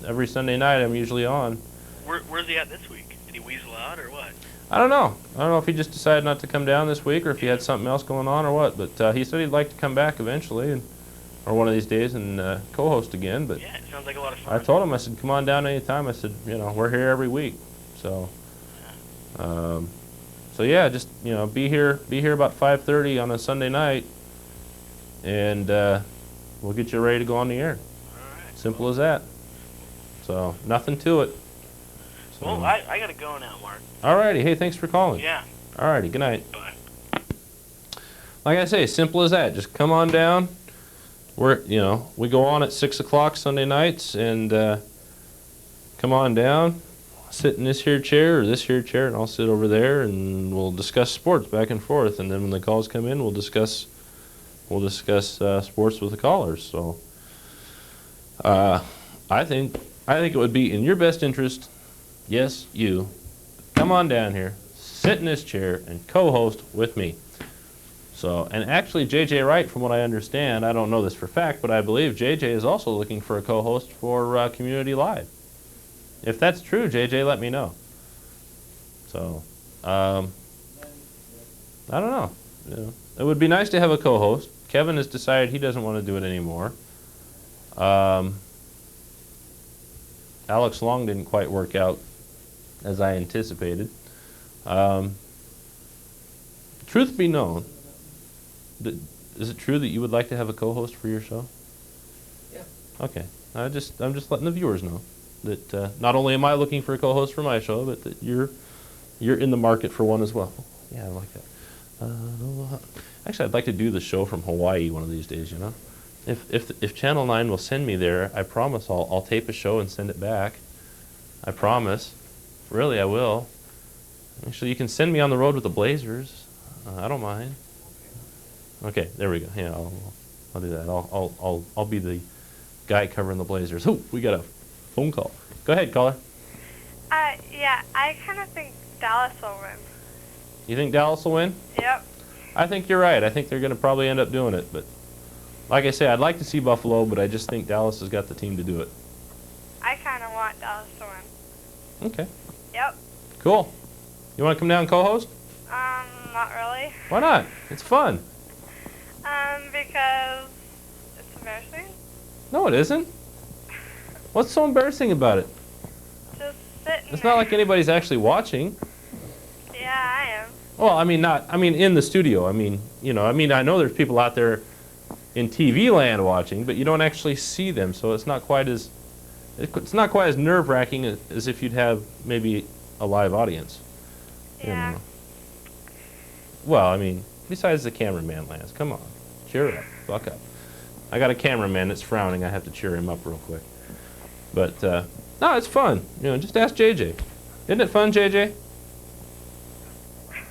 every Sunday night. I'm usually on. Where's he at this week? Did he weasel out or what? I don't know. I don't know if he just decided not to come down this week or if he had something else going on or what. But he said he'd like to come back eventually, or one of these days, and co-host again. But Yeah, it sounds like a lot of fun. I told him, I said, come on down anytime. I said, we're here every week. So, so yeah, just be here about 5:30 on a Sunday night, and we'll get you ready to go on the air. All right. Simple as that. So nothing to it. So, Well, I gotta go now, Mark. alrighty. Hey, thanks for calling. Yeah. Alrighty. Good night. Bye. Like I say, simple as that. Just come on down. We go on at 6 o'clock Sunday nights, and come on down, sit in this here chair or this here chair, and I'll sit over there, and we'll discuss sports back and forth. And then when the calls come in, we'll discuss sports with the callers. So I think it would be in your best interest, yes, you, come on down here, sit in this chair, and co-host with me. So, and actually, J.J. Wright, from what I understand, I don't know this for fact, but I believe J.J. is also looking for a co-host for Community Live. If that's true, J.J., let me know. So, I don't know. It would be nice to have a co-host. Kevin has decided he doesn't want to do it anymore. Alex Long didn't quite work out as I anticipated. Truth be known, is it true that you would like to have a co-host for your show? Yeah. Okay. I'm just letting the viewers know that not only am I looking for a co-host for my show, but that you're in the market for one as well. Yeah, I like that. Actually, I'd like to do the show from Hawaii one of these days. If Channel 9 will send me there, I promise I'll tape a show and send it back. I promise. Really, I will. Actually, you can send me on the road with the Blazers. I don't mind. Okay, there we go. Yeah, I'll do that. I'll be the guy covering the Blazers. Oh, we got a phone call. Go ahead, caller. Yeah, I kind of think Dallas will win. You think Dallas will win? Yep. I think you're right. I think they're going to probably end up doing it. But like I say, I'd like to see Buffalo, but I just think Dallas has got the team to do it. I kind of want Dallas to win. Okay. Yep. Cool. You want to come down and co-host? Not really. Why not? It's fun. Because it's embarrassing. No, it isn't. What's so embarrassing about it? Just sitting It's not like anybody's actually watching. Yeah, I am. Well, I mean in the studio. I know there's people out there in TV land watching, but you don't actually see them, so it's not quite as nerve-wracking as if you'd have maybe a live audience. Yeah. Well, besides the cameraman, Lance, come on, cheer up, buck up. I got a cameraman that's frowning. I have to cheer him up real quick. But no, it's fun. Just ask JJ. Isn't it fun, JJ?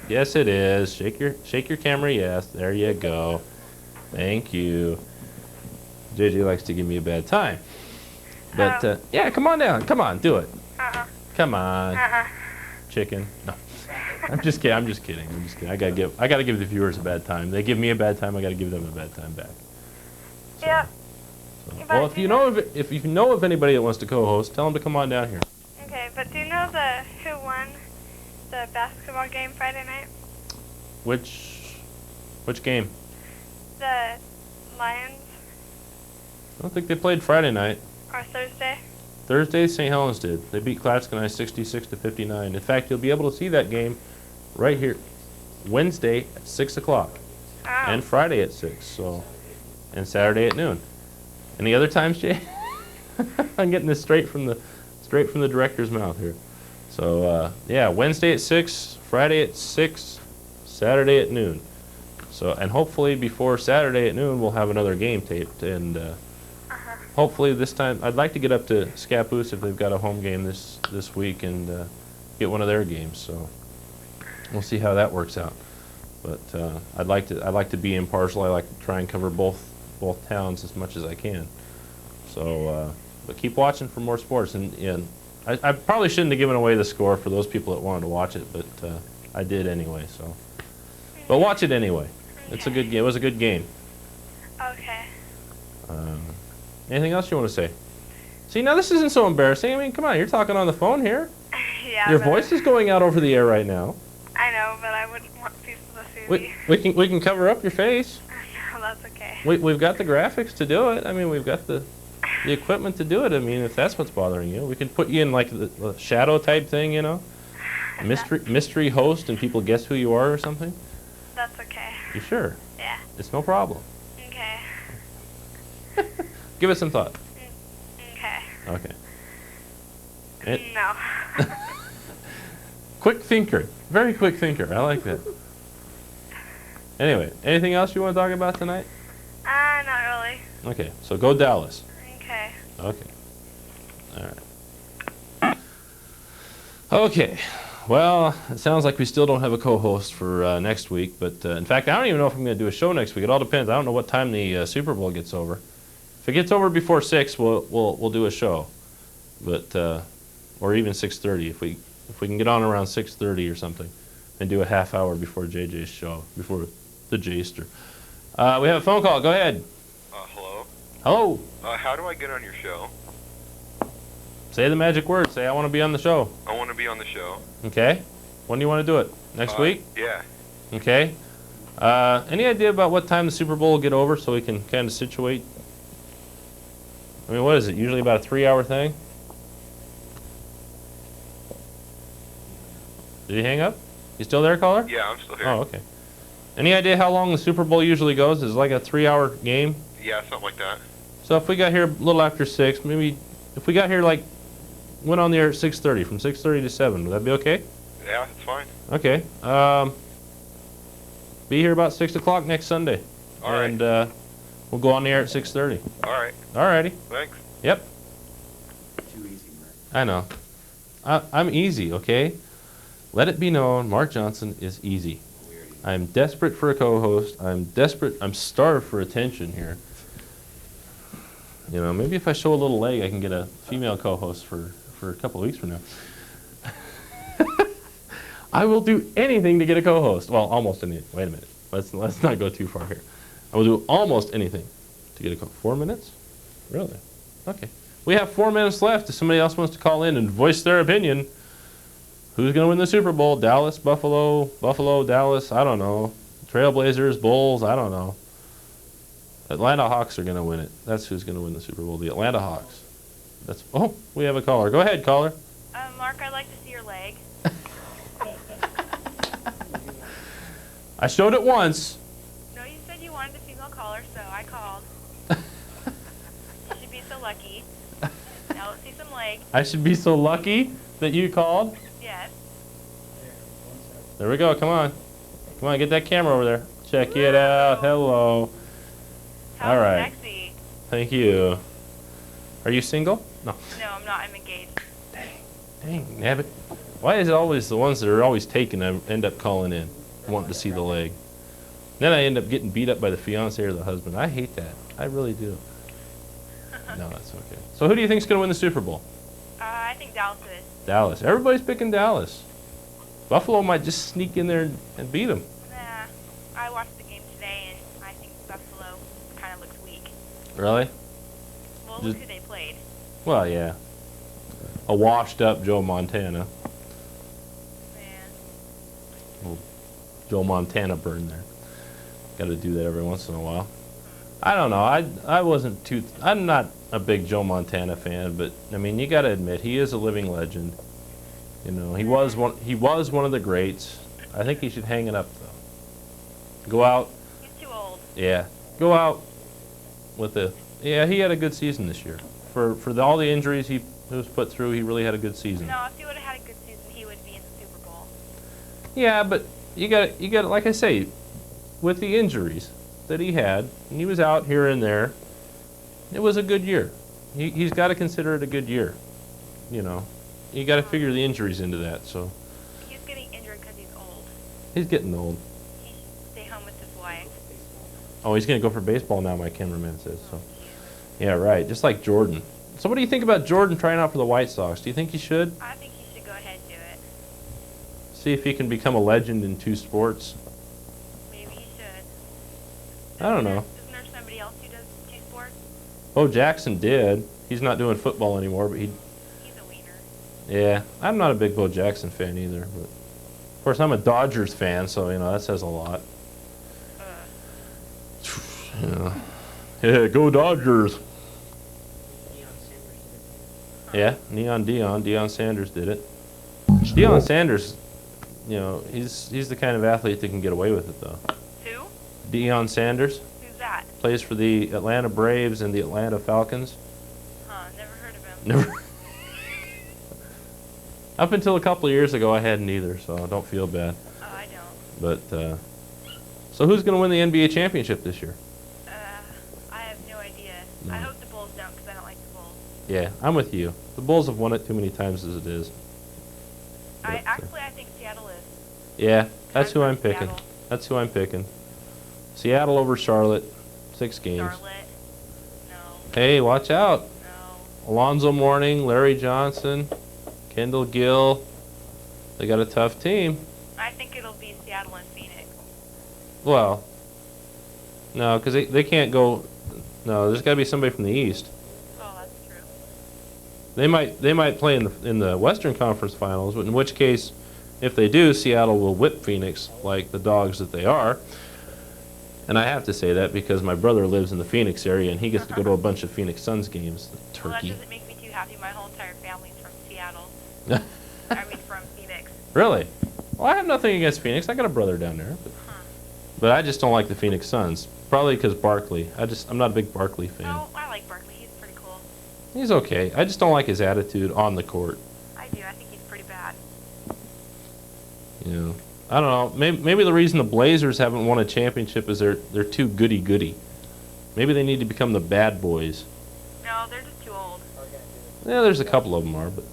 Yes, it is. Shake your camera. Yes, there you go. Thank you. JJ likes to give me a bad time. But yeah, come on down. Come on, do it. Come on. Chicken. No. I'm just kidding. I gotta give the viewers a bad time. They give me a bad time. I gotta give them a bad time back. Yep. Well, if you know of anybody that wants to co-host, tell them to come on down here. Okay, but do you know who won the basketball game Friday night? Which game? The Lions. I don't think they played Friday night. Or Thursday? Thursday, St. Helens did. They beat Clatskanie 66-59. In fact, you'll be able to see that game right here, Wednesday at 6 o'clock, and Friday at 6. So, and Saturday at noon. Any other times, Jay? I'm getting this straight from the director's mouth here. So yeah, Wednesday at 6, Friday at 6, Saturday at noon. So, and hopefully before Saturday at noon we'll have another game taped, and hopefully this time I'd like to get up to Scappoose if they've got a home game this week and get one of their games. So we'll see how that works out. But I'd like to be impartial. I like to try and cover both towns as much as I can. So, but keep watching for more sports. And I probably shouldn't have given away the score for those people that wanted to watch it, but I did anyway. So, but watch it anyway. It's a good game. It was a good game. Okay. Anything else you want to say? See, now this isn't so embarrassing. I mean, come on, you're talking on the phone here. Yeah. Your voice is going out over the air right now. I know, but I wouldn't want people to see me. We can cover up your face. No, that's okay. We've got the graphics to do it. I mean, we've got the equipment to do it. I mean, if that's what's bothering you, we can put you in like the shadow type thing, you know, mystery host, and people guess who you are or something. That's okay. You sure? Yeah. It's no problem. Okay. Give it some thought. Okay. Okay. No. Quick thinker. Very quick thinker. I like that. Anyway, anything else you want to talk about tonight? Not really. Okay, so go Dallas. Okay. Okay. All right. Okay. Well, it sounds like we still don't have a co-host for next week, but in fact, I don't even know if I'm going to do a show next week. It all depends. I don't know what time the Super Bowl gets over. If it gets over before 6, we'll do a show, but or even 6:30 if we can get on around 6:30 or something, and do a half hour before JJ's show, before the Jayster. We have a phone call. Go ahead. Hello? Hello. How do I get on your show? Say the magic word. Say, I want to be on the show. I want to be on the show. Okay. When do you want to do it? Next week? Yeah. Okay. Any idea about what time the Super Bowl will get over so we can kind of situate? I mean, what is it? Usually about a 3-hour thing? Did he hang up? You still there, caller? Yeah, I'm still here. Oh, okay. Any idea how long the Super Bowl usually goes? Is it like a 3-hour game? Yeah, something like that. So if we got here a little after 6, maybe if we got here like, went on the air at 6:30, from 6:30 to 7, would that be okay? Yeah, that's fine. Okay. Be here about 6 o'clock next Sunday. All right. And we'll go on the air at 6:30. All right. All righty. Thanks. Yep. Too easy, Mark. I know. I'm easy, okay? Let it be known, Mark Johnson is easy. I'm desperate for a co-host. I'm starved for attention here. You know, maybe if I show a little leg, I can get a female co-host for a couple of weeks from now. I will do anything to get a co-host. Well, almost anything. Wait a minute. Let's not go too far here. I will do almost anything to get a co-host. 4 minutes? Really? Okay. We have 4 minutes left. If somebody else wants to call in and voice their opinion, who's going to win the Super Bowl? Dallas, Buffalo, Dallas, I don't know. Trailblazers, Bulls, I don't know. Atlanta Hawks are going to win it. That's who's going to win the Super Bowl, the Atlanta Hawks. Oh, we have a caller. Go ahead, caller. Mark, I'd like to see your leg. I showed it once. No, you said you wanted a female caller, so I called. You should be so lucky. Now let's see some leg. I should be so lucky that you called? Yes. There we go. Come on. Come on, get that camera over there. Check it out. Hello. How all right. Sexy. Thank you. Are you single? No. No, I'm not. I'm engaged. Dang, nabbit. Why is it always the ones that are always taken end up calling in, wanting to see the leg? Then I end up getting beat up by the fiance or the husband. I hate that. I really do. No, that's okay. So who do you think's going to win the Super Bowl? I think Dallas is. Dallas. Everybody's picking Dallas. Buffalo might just sneak in there and beat them. Nah. I watched the game today, and I think Buffalo kind of looks weak. Really? Well, look who they played. Well, yeah. A washed-up Joe Montana. Little Joe Montana burn there. Got to do that every once in a while. I don't know. I'm not a big Joe Montana fan, but I mean, you got to admit he is a living legend. You know, he was one of the greats. I think he should hang it up though. Go out. He's too old. Yeah. Go out with the. Yeah, he had a good season this year. For all the injuries he was put through, he really had a good season. No, if he would have had a good season, he would be in the Super Bowl. Yeah, but you got like I say, with the injuries that he had, and he was out here and there, it was a good year. He's got to consider it a good year. You know, you got to figure the injuries into that. So He's getting injured because he's old. he's getting old. He should stay home with his wife. Oh, he's gonna go for baseball now. My cameraman says so. Yeah, right. Just like Jordan. So what do you think about Jordan trying out for the White Sox? Do you think he should? I think he should go ahead and do it. See if he can become a legend in two sports. Maybe he should. I don't know. Isn't there somebody else who does two sports? Bo Jackson did. He's not doing football anymore, but he's a wiener. Yeah, I'm not a big Bo Jackson fan either, but of course I'm a Dodgers fan, so you know that says a lot. Yeah, go Dodgers. Yeah, Deion Sanders did it. Deion Sanders, you know, he's the kind of athlete that can get away with it though. Who? Deion Sanders. Who's that? Plays for the Atlanta Braves and the Atlanta Falcons. Huh, never heard of him. Never. Up until a couple of years ago, I hadn't either, so don't feel bad. Oh, I don't. But so who's going to win the NBA championship this year? I have no idea. No. I hope the Bulls don't, because I don't like the Bulls. Yeah, I'm with you. The Bulls have won it too many times as it is. I think Seattle is. Yeah, that's who I'm for picking. Seattle. That's who I'm picking. Seattle over Charlotte, 6 games. Charlotte. No. Hey, watch out. No. Alonzo Mourning, Larry Johnson, Kendall Gill. They got a tough team. I think it'll be Seattle and Phoenix. Well, no, because they can't go. No, there's got to be somebody from the East. Oh, that's true. They might play in the Western Conference Finals, in which case, if they do, Seattle will whip Phoenix like the dogs that they are. And I have to say that because my brother lives in the Phoenix area and he gets to go to a bunch of Phoenix Suns games. The Well, that turkey. doesn't make me too happy. My whole entire family's from Seattle. I mean, from Phoenix. Really? Well, I have nothing against Phoenix. I got a brother down there. But I just don't like the Phoenix Suns. Probably because Barkley. I'm not a big Barkley fan. Oh, I like Barkley. He's pretty cool. He's okay. I just don't like his attitude on the court. I do. I think he's pretty bad. You know, I don't know. Maybe the reason the Blazers haven't won a championship is they're too goody-goody. Maybe they need to become the bad boys. No, they're just too old. Yeah, there's a couple of them are, but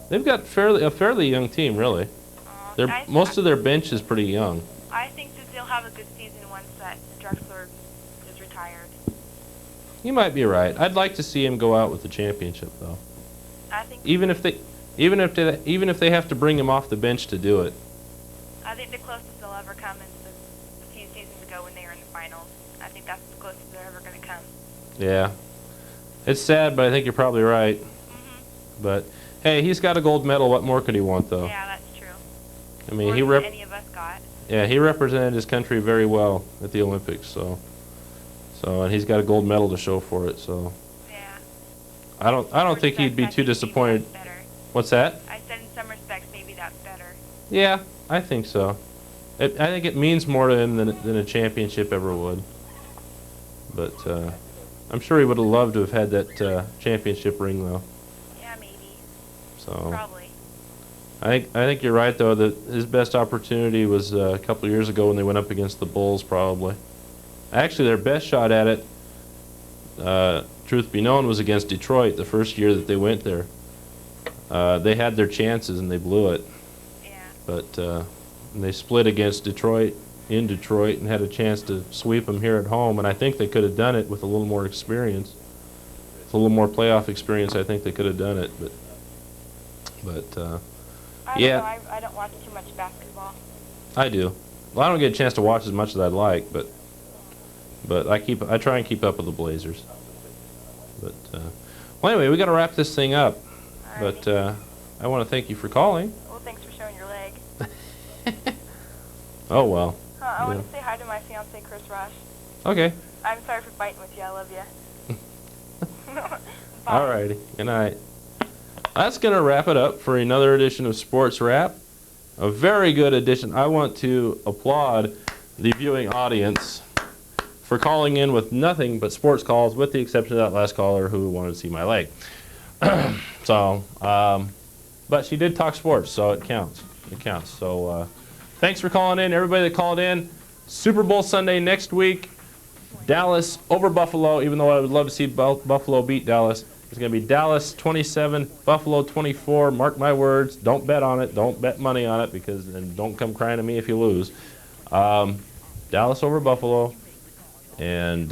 they've got a fairly young team, really. Most of their bench is pretty young. I think that they'll have a good season once that Drexler is retired. You might be right. I'd like to see him go out with the championship, though. I think Even if they have to bring him off the bench to do it. I think the closest they'll ever come is a few seasons ago when they were in the finals. I think that's the closest they're ever going to come. Yeah. It's sad, but I think you're probably right. But hey, he's got a gold medal. What more could he want, though? Yeah, that's true. I mean, More than any of us got. Yeah, he represented his country very well at the Olympics. So and he's got a gold medal to show for it. So. Yeah. I don't think he'd be too disappointed. What's that? I said in some respects maybe that's better. Yeah, I think so. I think it means more to him than a championship ever would. But I'm sure he would have loved to have had that championship ring, though. Yeah, maybe. So. Probably. I think you're right, though, that his best opportunity was a couple of years ago when they went up against the Bulls, probably. Actually, their best shot at it, truth be known, was against Detroit the first year that they went there. They had their chances and they blew it. Yeah. But they split against Detroit in Detroit and had a chance to sweep them here at home, and I think they could have done it with a little more experience. With a little more playoff experience, I think they could have done it. But yeah. I don't watch too much basketball. I do. Well, I don't get a chance to watch as much as I'd like, but I try and keep up with the Blazers. But well, anyway, we got to wrap this thing up. But I want to thank you for calling. Well, thanks for showing your leg. Oh well. I want to say hi to my fiance, Chris Rush. Okay. I'm sorry for fighting with you. I love you. Alrighty. Good night. That's going to wrap it up for another edition of Sports Wrap. A very good edition. I want to applaud the viewing audience for calling in with nothing but sports calls, with the exception of that last caller who wanted to see my leg. So, but she did talk sports, so it counts. It counts. So, thanks for calling in, everybody that called in. Super Bowl Sunday next week. Dallas over Buffalo, even though I would love to see Buffalo beat Dallas. It's going to be Dallas 27, Buffalo 24. Mark my words. Don't bet on it. Don't bet money on it, and don't come crying to me if you lose. Dallas over Buffalo. And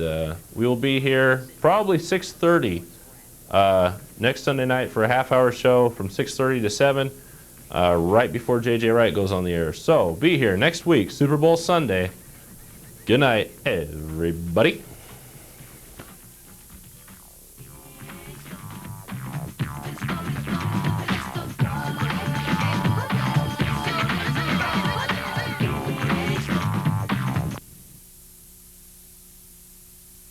we will be here probably 6:30 next Sunday night for a half-hour show from 6:30 to 7, right before J.J. Wright goes on the air. So be here next week, Super Bowl Sunday. Good night, everybody.